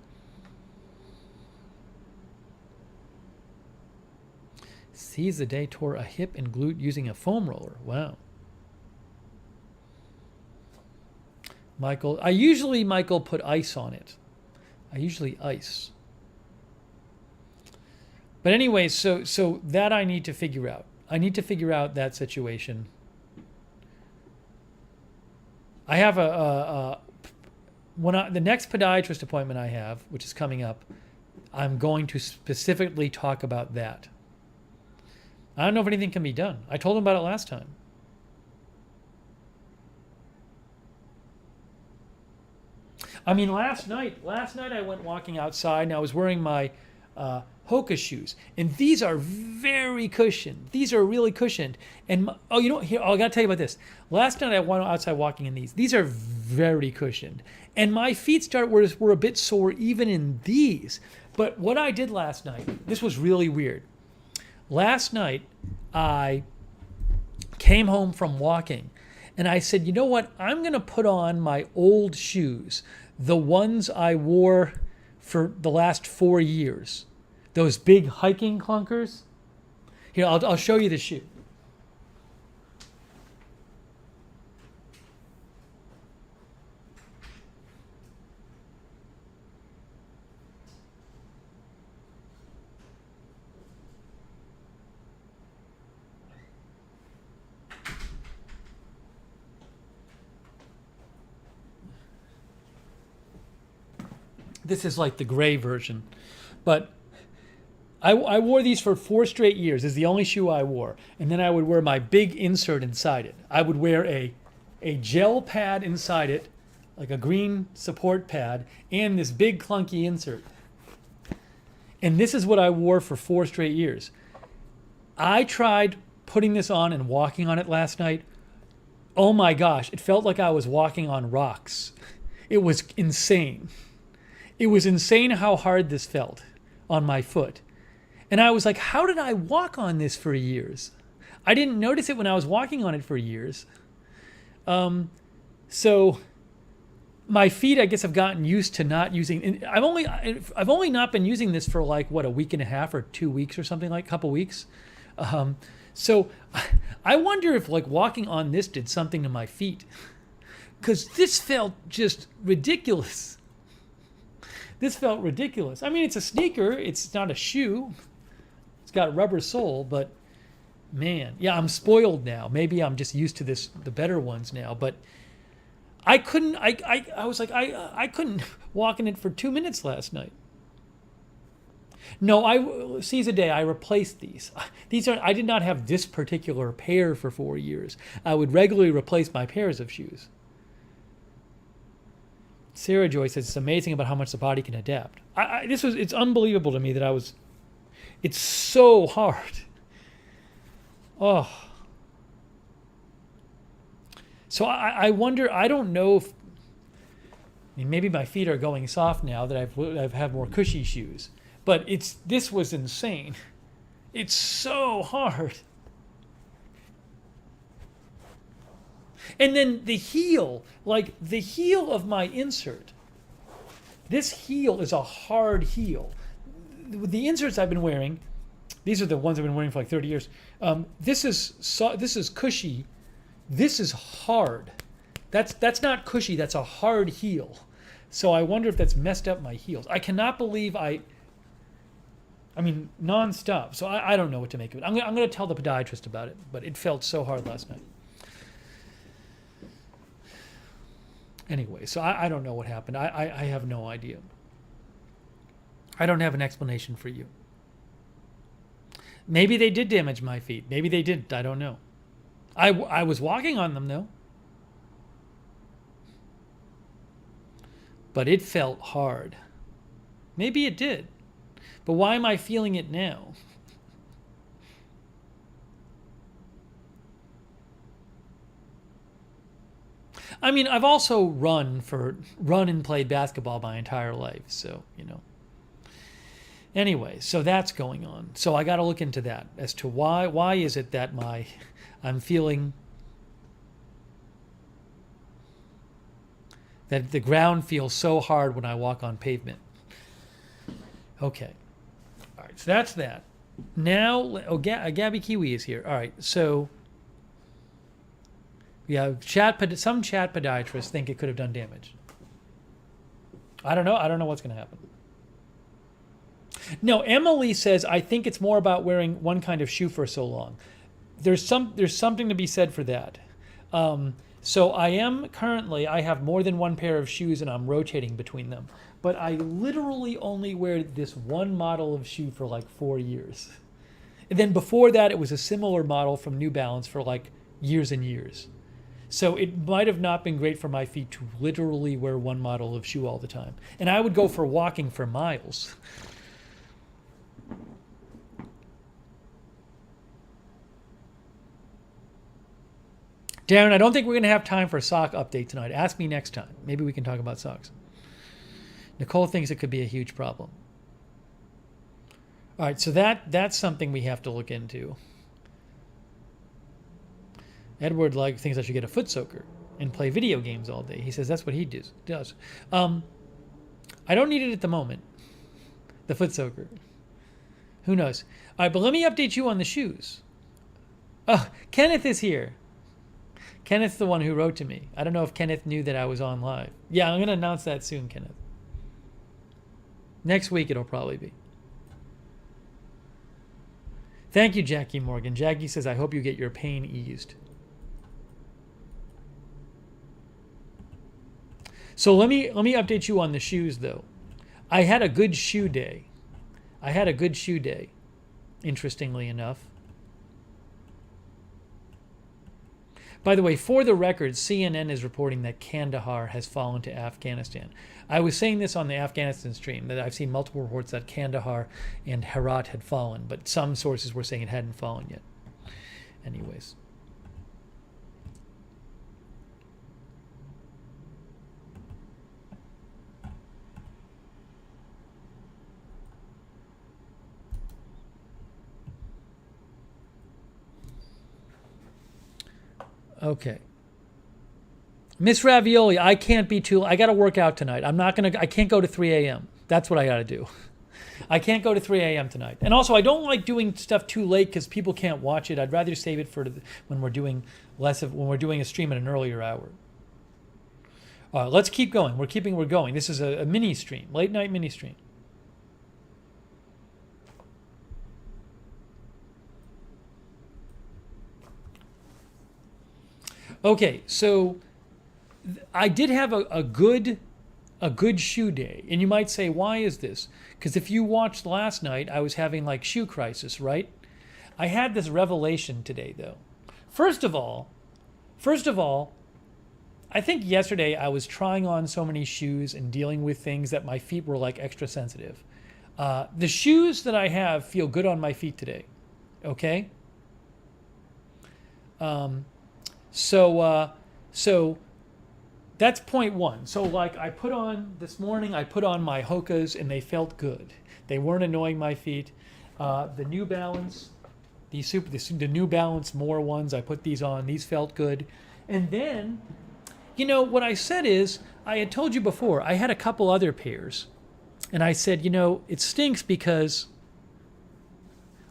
Seize the day tore a hip and glute using a foam roller. Wow. Michael, Michael, put ice on it. I usually ice. But anyway, so that I need to figure out. I need to figure out that situation. I have the next podiatrist appointment I have, which is coming up, I'm going to specifically talk about that. I don't know if anything can be done. I told him about it last time. I mean, last night I went walking outside and I was wearing my Hoka shoes, and these are very cushioned. These are really cushioned. And here, I got to tell you about this. Last night I went outside walking in these. These are very cushioned, and my feet were a bit sore even in these. But what I did last night, this was really weird. Last night I came home from walking, and I said, you know what? I'm going to put on my old shoes, the ones I wore for the last 4 years. Those big hiking clunkers. Here, I'll show you the shoe. This is like the gray version, but I wore these for 4 straight years. This is the only shoe I wore. And then I would wear my big insert inside it. I would wear a gel pad inside it, like a green support pad, and this big clunky insert. And this is what I wore for 4 straight years. I tried putting this on and walking on it last night. Oh my gosh, it felt like I was walking on rocks. It was insane. It was insane how hard this felt on my foot. And I was like, how did I walk on this for years? I didn't notice it when I was walking on it for years. So my feet, I guess, have gotten used to not using. I've only not been using this for like a week and a half or 2 weeks or something, like a couple weeks. So I wonder if like walking on this did something to my feet, because this felt just ridiculous. This felt ridiculous. I mean, it's a sneaker. It's not a shoe. It's got a rubber sole, but man, yeah, I'm spoiled now. Maybe I'm just used to the better ones now. But I couldn't. I was like, I couldn't walk in it for 2 minutes last night. No, seize a day. I replaced these. I did not have this particular pair for 4 years. I would regularly replace my pairs of shoes. Sarah Joy says it's amazing about how much the body can adapt. It's unbelievable to me that it's so hard. Oh. So I wonder, I don't know if, maybe my feet are going soft now that I've had more cushy shoes, but this was insane. It's so hard. And then the heel of my insert, this heel is a hard heel. The inserts I've been wearing, these are the ones I've been wearing for like 30 years. This is cushy. This is hard. That's not cushy. That's a hard heel. So I wonder if that's messed up my heels. I cannot believe nonstop. So I don't know what to make of it. I'm going to tell the podiatrist about it, but it felt so hard last night. Anyway, so I don't know what happened. I have no idea. I don't have an explanation for you. Maybe they did damage my feet. Maybe they didn't. I don't know. I was walking on them, though. But it felt hard. Maybe it did. But why am I feeling it now? I mean, I've also run and played basketball my entire life, so Anyway, so that's going on. So I got to look into that as to why is it that I'm feeling that the ground feels so hard when I walk on pavement. Okay. All right, so that's that. Now, Gabby Kiwi is here. All right, so yeah, some chat podiatrists think it could have done damage. I don't know what's going to happen. No, Emily says, I think it's more about wearing one kind of shoe for so long. There's something to be said for that. So I have more than one pair of shoes and I'm rotating between them. But I literally only wear this one model of shoe for like 4 years. And then before that, it was a similar model from New Balance for like years and years. So it might have not been great for my feet to literally wear one model of shoe all the time. And I would go for walking for miles. Darren, I don't think we're going to have time for a sock update tonight. Ask me next time. Maybe we can talk about socks. Nicole thinks it could be a huge problem. All right, so that's something we have to look into. Edward thinks I should get a foot soaker and play video games all day. He says that's what he does. I don't need it at the moment, the foot soaker. Who knows? All right, but let me update you on the shoes. Oh, Kenneth is here. Kenneth's the one who wrote to me. I don't know if Kenneth knew that I was on live. Yeah, I'm going to announce that soon, Kenneth. Next week it'll probably be. Thank you, Jackie Morgan. Jackie says, I hope you get your pain eased. So let me update you on the shoes, though. I had a good shoe day. Interestingly enough. By the way, for the record, CNN is reporting that Kandahar has fallen to Afghanistan. I was saying this on the Afghanistan stream, that I've seen multiple reports that Kandahar and Herat had fallen, but some sources were saying it hadn't fallen yet. Anyways. Okay. Miss Ravioli, I can't be too... I got to work out tonight. I can't go to 3 a.m. That's what I got to do. I can't go to 3 a.m. tonight. And also, I don't like doing stuff too late because people can't watch it. I'd rather save it for when we're doing a stream at an earlier hour. All right, let's keep going. We're going. This is a mini stream, late night mini stream. Okay, so I did have a good shoe day. And you might say, why is this? Because if you watched last night, I was having like shoe crisis, right? I had this revelation today, though. First of all, I think yesterday I was trying on so many shoes and dealing with things that my feet were like extra sensitive. The shoes that I have feel good on my feet today, okay? So that's point one. So like this morning I put on my Hokas and they felt good. They weren't annoying my feet. The New Balance, the New Balance More ones, I put these on. These felt good. And then, what I said is, I had told you before, I had a couple other pairs. And I said, it stinks because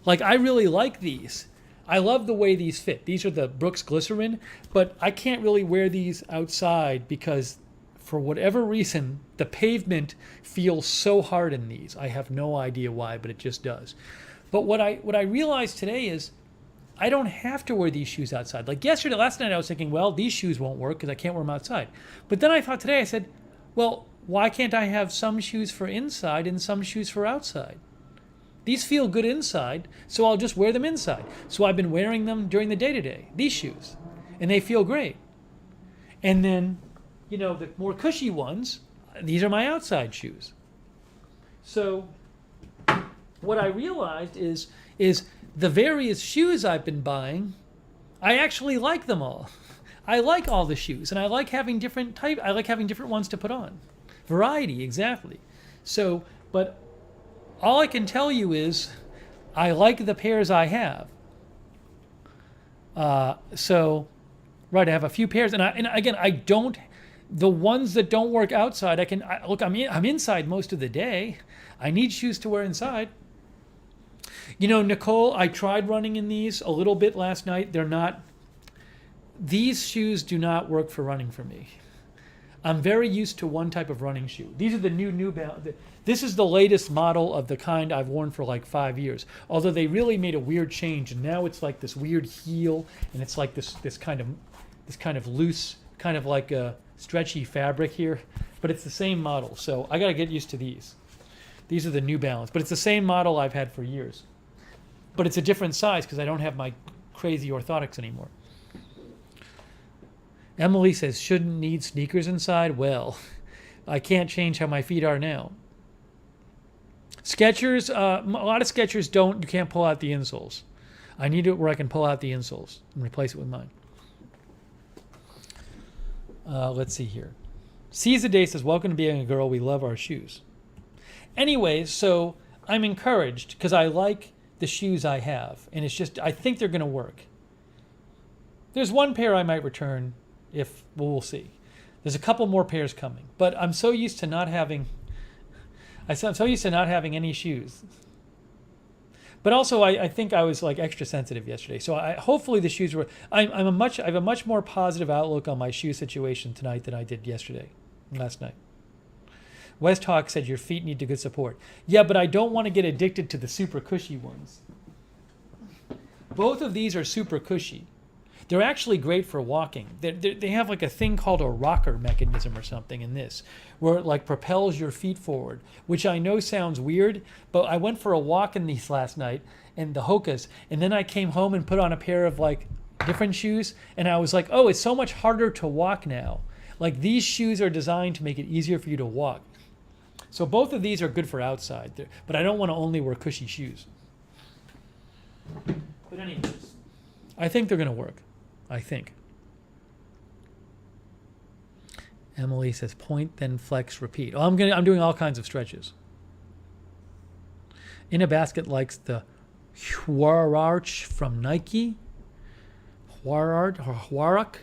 I really like these. I love the way these fit. These are the Brooks Glycerin, but I can't really wear these outside because for whatever reason, the pavement feels so hard in these. I have no idea why, but it just does. But what I realized today is I don't have to wear these shoes outside. Like last night I was thinking, well, these shoes won't work because I can't wear them outside. But then I thought today, I said, well, why can't I have some shoes for inside and some shoes for outside? These feel good inside, so I'll just wear them inside. So I've been wearing them during the day today, these shoes, and they feel great. And then, the more cushy ones, these are my outside shoes. So what I realized is the various shoes I've been buying, I actually like them all. I like all the shoes, and I like having I like having different ones to put on. Variety, exactly. So, but all I can tell you is I like the pairs I have. So, right, I have a few pairs, and again, I don't. The ones that don't work outside, look. I'm inside most of the day. I need shoes to wear inside. You know, Nicole, I tried running in these a little bit last night. They're not. These shoes do not work for running for me. I'm very used to one type of running shoe. These are the New Balance. This is the latest model of the kind I've worn for like 5 years. Although they really made a weird change, and now it's like this weird heel, and it's like this kind of loose, kind of like a stretchy fabric here. But it's the same model, so I got to get used to these. These are the New Balance, but it's the same model I've had for years. But it's a different size because I don't have my crazy orthotics anymore. Emily says, shouldn't need sneakers inside. Well, I can't change how my feet are now. Skechers, a lot of Skechers you can't pull out the insoles. I need it where I can pull out the insoles and replace it with mine. Let's see here. Seize the Day says, welcome to being a girl. We love our shoes. Anyways, so I'm encouraged because I like the shoes I have. And it's just, I think they're going to work. There's one pair I might return we'll see. There's a couple more pairs coming. But I'm so used to not having any shoes. But also, I think I was like extra sensitive yesterday. So hopefully the shoes were. I have a much more positive outlook on my shoe situation tonight than I did last night. West Hawk said your feet need good support. Yeah, but I don't want to get addicted to the super cushy ones. Both of these are super cushy. They're actually great for walking. They have like a thing called a rocker mechanism or something in this, where it like propels your feet forward, which I know sounds weird, but I went for a walk in these last night in the Hokas, and then I came home and put on a pair of like different shoes, and I was like, oh, it's so much harder to walk now. Like these shoes are designed to make it easier for you to walk. So both of these are good for outside, but I don't want to only wear cushy shoes. But anyways, I think they're going to work. I think. Emily says point, then flex, repeat. Oh, I'm doing all kinds of stretches. In a Basket likes the Huararch from Nike. Huarac.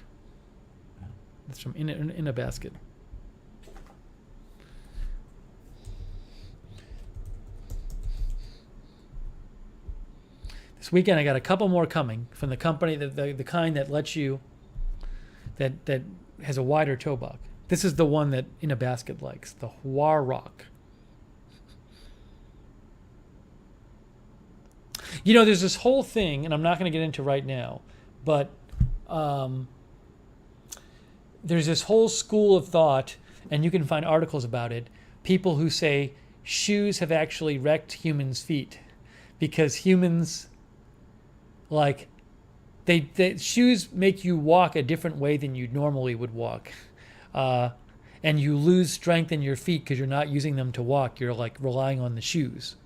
That's from In a Basket. This weekend I got a couple more coming from the company, the kind that lets you, that has a wider toe buck. This is the one that In a Basket likes, the Huarac. You know, there's this whole thing, and I'm not going to get into right now, but there's this whole school of thought, and you can find articles about it, people who say shoes have actually wrecked humans' feet because humans... Like, shoes make you walk a different way than you normally would walk. And you lose strength in your feet because you're not using them to walk. You're like relying on the shoes.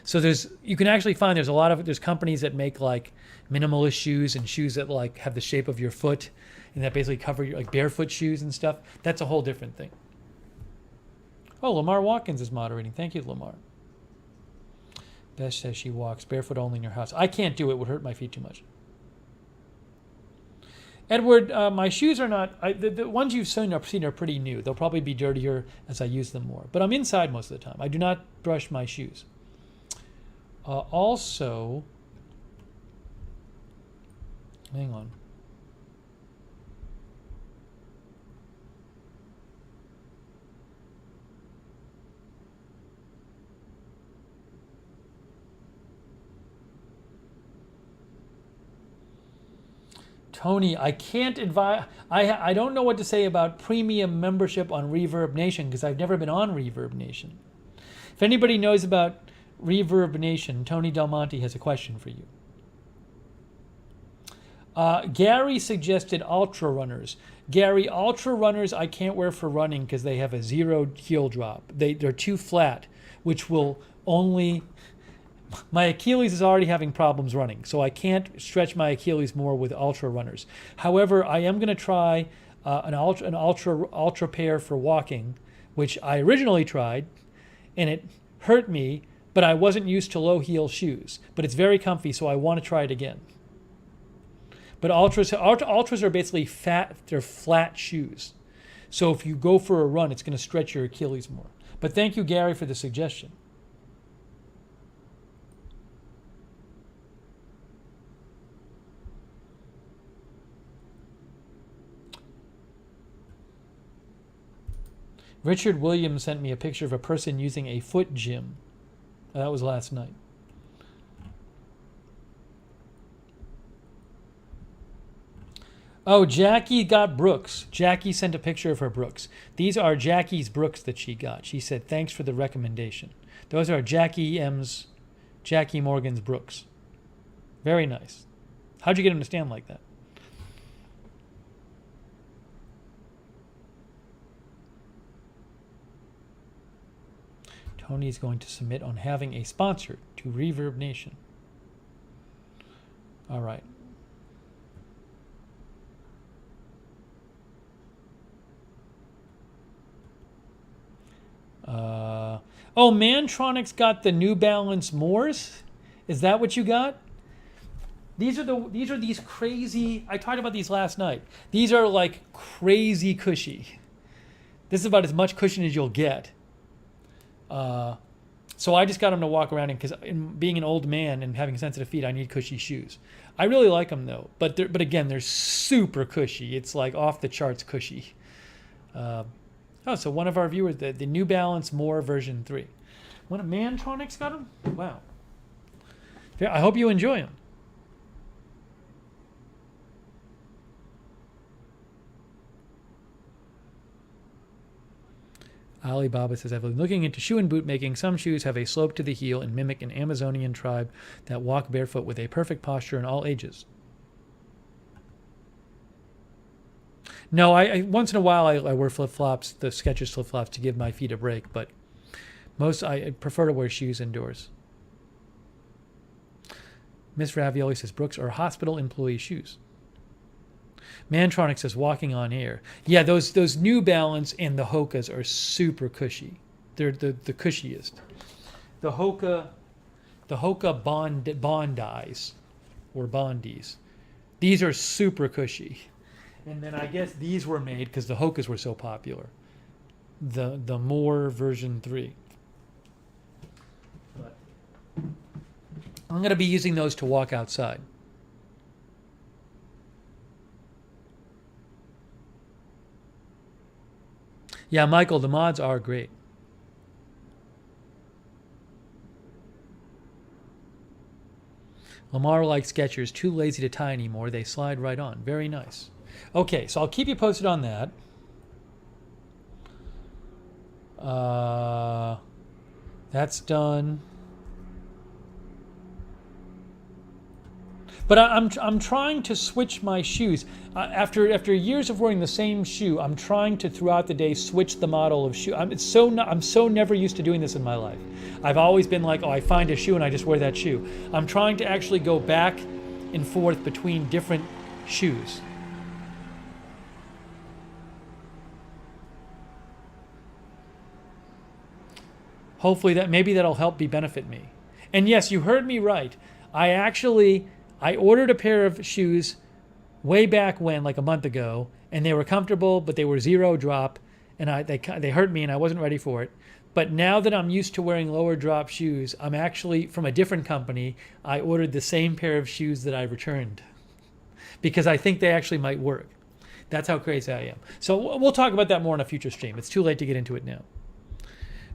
So you can actually find there's companies that make like minimalist shoes and shoes that like have the shape of your foot and that basically cover your like barefoot shoes and stuff. That's a whole different thing. Oh, Lamar Watkins is moderating. Thank you, Lamar. Beth says she walks barefoot only in your house. I can't do it. It would hurt my feet too much. Edward, my shoes are not... the ones you've seen are pretty new. They'll probably be dirtier as I use them more. But I'm inside most of the time. I do not brush my shoes. Also... Hang on. Tony, I can't advise. I don't know what to say about premium membership on Reverb Nation because I've never been on Reverb Nation. If anybody knows about Reverb Nation, Tony Del Monte has a question for you. Gary suggested Ultra Runners. Gary, Ultra Runners I can't wear for running because they have a 0 heel drop. They're too flat, which will only My Achilles is already having problems running, so I can't stretch my Achilles more with ultra runners. However, I am going to try an ultra pair for walking, which I originally tried, and it hurt me, but I wasn't used to low heel shoes. But it's very comfy, so I want to try it again. But ultras are basically fat. They're flat shoes, so if you go for a run, it's going to stretch your Achilles more. But thank you, Gary, for the suggestion. Richard Williams sent me a picture of a person using a foot gym. That was last night. Oh, Jackie got Brooks. Jackie sent a picture of her Brooks. These are Jackie's Brooks that she got. She said, thanks for the recommendation. Those are Jackie Morgan's Brooks. Very nice. How'd you get them to stand like that? Tony is going to submit on having a sponsor to Reverb Nation. All right. Oh, Mantronics got the New Balance Moors. Is that what you got? These are these crazy. I talked about these last night. These are like crazy cushy. This is about as much cushion as you'll get. So I just got them to walk around in because being an old man and having sensitive feet, I need cushy shoes. I really like them though, but again, they're super cushy. It's like off the charts cushy. So one of our viewers, the New Balance More version 3. One of Mantronics got them? Wow. I hope you enjoy them. Alibaba says, I've been looking into shoe and boot making. Some shoes have a slope to the heel and mimic an Amazonian tribe that walk barefoot with a perfect posture in all ages. No, I once in a while I wear flip-flops, the Skechers flip-flops, to give my feet a break, but I prefer to wear shoes indoors. Miss Ravioli says, Brooks are hospital employee shoes. Mantronic says, walking on air. Yeah, those New Balance and the Hokas are super cushy. They're the cushiest. The Hoka Bondis or Bondies. These are super cushy. And then I guess these were made because the Hokas were so popular. The More version 3. But I'm going to be using those to walk outside. Yeah, Michael, the mods are great. Lamar likes Skechers, too lazy to tie anymore. They slide right on. Very nice. Okay, so I'll keep you posted on that. That's done. But I'm trying to switch my shoes. After years of wearing the same shoe, I'm trying to throughout the day switch the model of shoe. I'm so never used to doing this in my life. I've always been like, oh, I find a shoe and I just wear that shoe. I'm trying to actually go back and forth between different shoes. Hopefully that'll help benefit me. And yes, you heard me right. I ordered a pair of shoes way back when, like a month ago, and they were comfortable, but they were zero drop, and they hurt me, and I wasn't ready for it. But now that I'm used to wearing lower drop shoes, I'm actually from a different company. I ordered the same pair of shoes that I returned because I think they actually might work. That's how crazy I am. So we'll talk about that more on a future stream. It's too late to get into it now.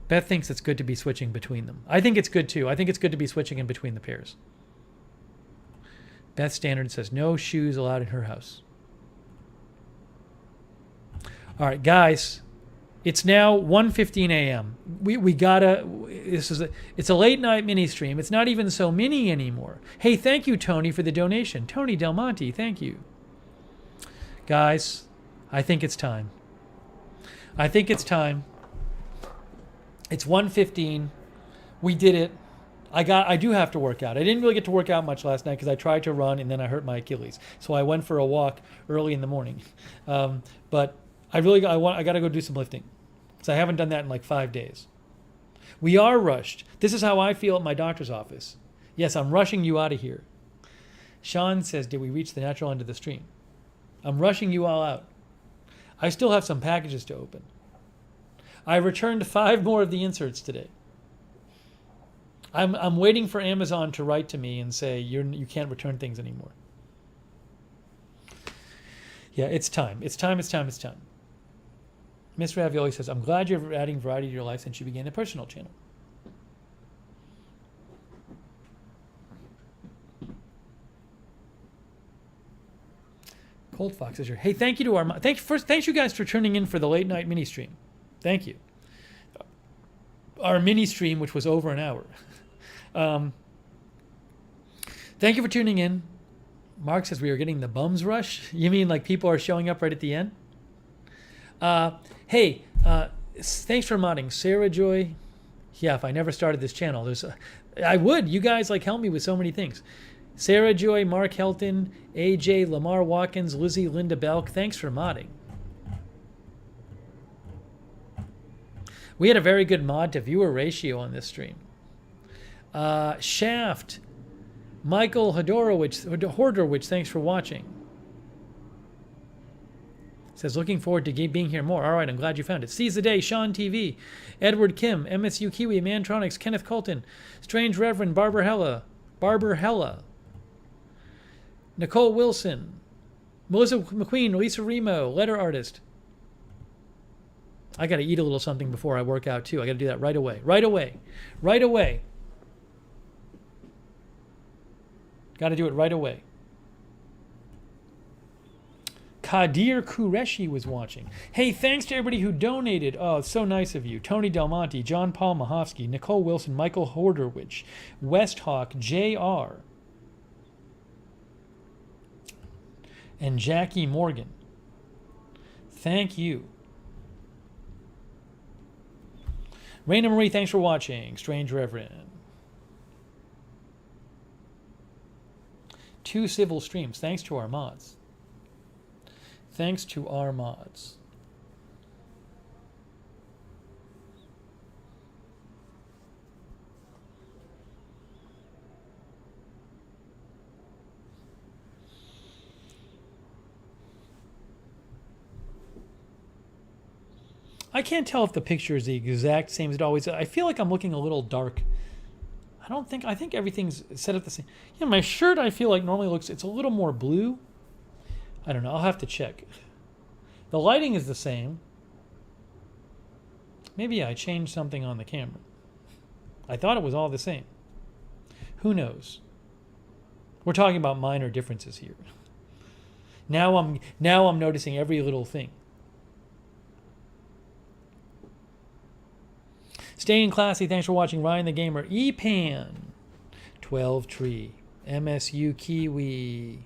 Beth thinks it's good to be switching between them. I think it's good too. I think it's good to be switching in between the pairs. Beth Standard says no shoes allowed in her house. All right, guys, it's now 1:15 a.m. We gotta. It's a late night mini stream. It's not even so mini anymore. Hey, thank you, Tony, for the donation. Tony Del Monte, thank you. Guys, I think it's time. It's 1:15. We did it. I do have to work out. I didn't really get to work out much last night because I tried to run and then I hurt my Achilles. So I went for a walk early in the morning. But I got to go do some lifting because I haven't done that in like 5 days. We are rushed. This is how I feel at my doctor's office. Yes, I'm rushing you out of here. Sean says, did we reach the natural end of the stream? I'm rushing you all out. I still have some packages to open. I returned 5 more of the inserts today. I'm waiting for Amazon to write to me and say you can't return things anymore. Yeah, it's time. It's time. Miss Ravioli says, I'm glad you're adding variety to your life since you began the personal channel. Cold Fox is here. Hey, thank you to our thanks you guys for tuning in for the late night mini stream. Thank you. Our mini stream, which was over an hour. Thank you for tuning in. Mark says we are getting the bums rush. You mean like people are showing up right at the end? Hey, thanks for modding, Sarah Joy. Yeah, if I never started this channel, I would. You guys like help me with so many things. Sarah Joy, Mark Helton, AJ, Lamar Watkins, Lizzie, Linda Belk. Thanks for modding. We had a very good mod to viewer ratio on this stream. Shaft, Michael Hodorowicz, thanks for watching. Says, looking forward to being here more. All right, I'm glad you found it. Seize the Day, Sean TV, Edward Kim, MSU Kiwi, Mantronics, Kenneth Colton, Strange Reverend, Barber Hella, Nicole Wilson, Melissa McQueen, Lisa Remo, Letter Artist. I got to eat a little something before I work out, too. I got to do that right away. Got to do it right away. Kadir Qureshi was watching. Hey, thanks to everybody who donated. Oh, it's so nice of you. Tony Del Monte, John Paul Mahovsky, Nicole Wilson, Michael Horderwich, Westhawk, JR, and Jackie Morgan. Thank you. Raina Marie, thanks for watching. Strange Reverend. 2 civil streams. Thanks to our mods. I can't tell if the picture is the exact same as it always is. I feel like I'm looking a little dark. I think everything's set up the same. Yeah, my shirt I feel like normally it's a little more blue. I don't know. I'll have to check. The lighting is the same. Maybe I changed something on the camera. I thought it was all the same. Who knows? We're talking about minor differences here. Now I'm noticing every little thing. Staying classy, thanks for watching. Ryan the Gamer, Epan, 12 Tree, MSU Kiwi.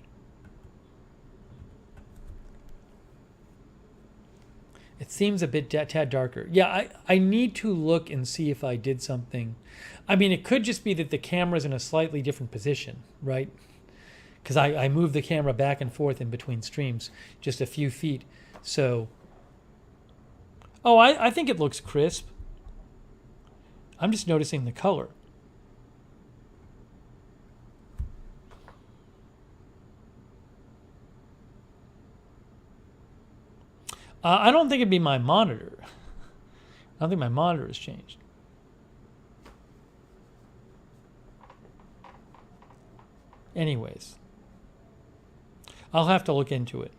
It seems a bit tad darker. Yeah, I need to look and see if I did something. I mean, it could just be that the camera's in a slightly different position, right? Because I move the camera back and forth in between streams just a few feet. So, I think it looks crisp. I'm just noticing the color. I don't think it'd be my monitor. I don't think my monitor has changed. Anyways, I'll have to look into it.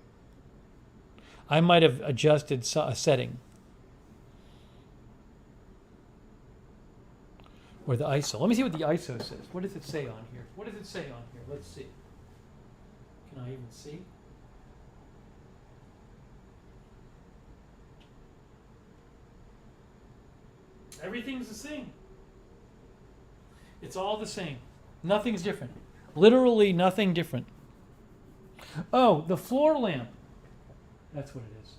I might have adjusted a setting. Or the ISO. Let me see what the ISO says. What does it say on here? Let's see. Can I even see? Everything's the same. It's all the same. Nothing's different. Literally nothing different. Oh, the floor lamp. That's what it is.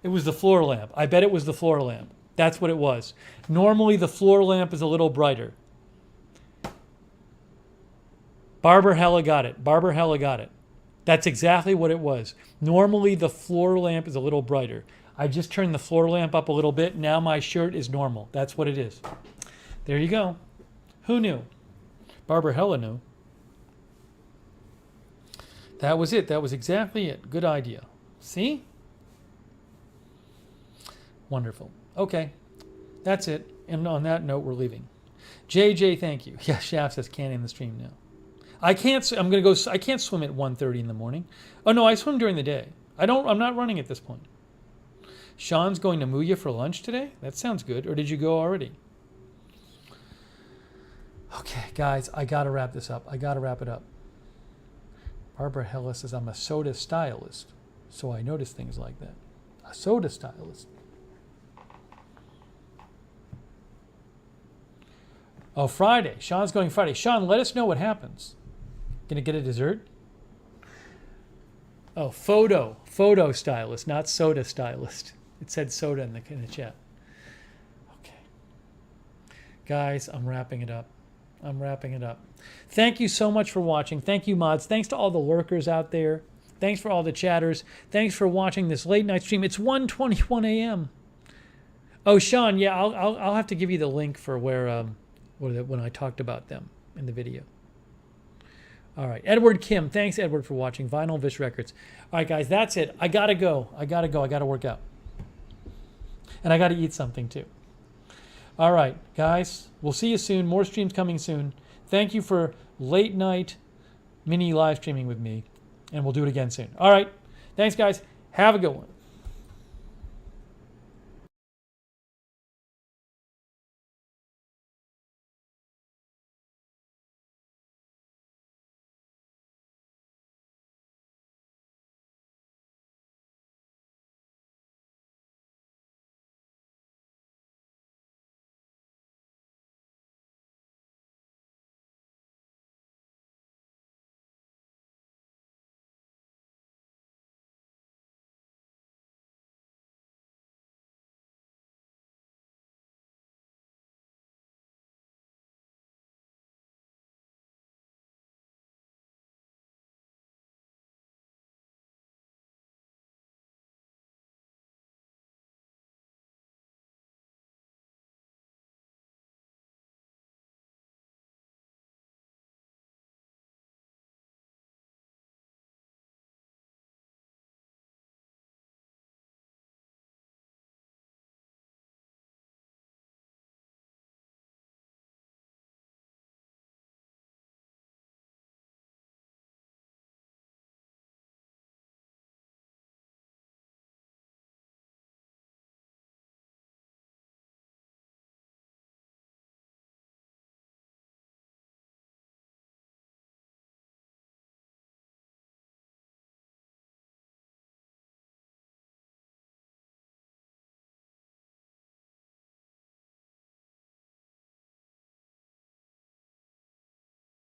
It was the floor lamp. I bet it was the floor lamp. That's what it was. Normally the floor lamp is a little brighter. Barber Hella got it. Barber Hella got it. That's exactly what it was. Normally the floor lamp is a little brighter. I just turned the floor lamp up a little bit. Now my shirt is normal. That's what it is. There you go. Who knew? Barber Hella knew. That was it. That was exactly it. Good idea. See? Wonderful. Okay. That's it. And on that note, we're leaving. JJ, thank you. Yeah, Shaft says can't end the stream now. I can't. I'm gonna go. I can't swim at 1:30 in the morning. Oh no, I swim during the day. I'm not running at this point. Sean's going to Muya for lunch today. That sounds good. Or did you go already? Okay, guys, I gotta wrap this up. I gotta wrap it up. Barbara Hella says I'm a soda stylist, so I notice things like that. A soda stylist. Oh, Friday. Sean's going Friday. Sean, let us know what happens. Gonna get a dessert? Oh, photo stylist, not soda stylist. It said soda in the chat. Okay. Guys, I'm wrapping it up. Thank you so much for watching. Thank you, mods. Thanks to all the lurkers out there. Thanks for all the chatters. Thanks for watching this late night stream. It's 1:21 a.m. Oh, Sean, yeah, I'll have to give you the link for where when I talked about them in the video. All right, Edward Kim. Thanks, Edward, for watching. Vinyl Vish Records. All right, guys, that's it. I gotta go. I gotta work out. And I gotta eat something too. All right, guys, we'll see you soon. More streams coming soon. Thank you for late night mini live streaming with me. And we'll do it again soon. All right, thanks, guys. Have a good one.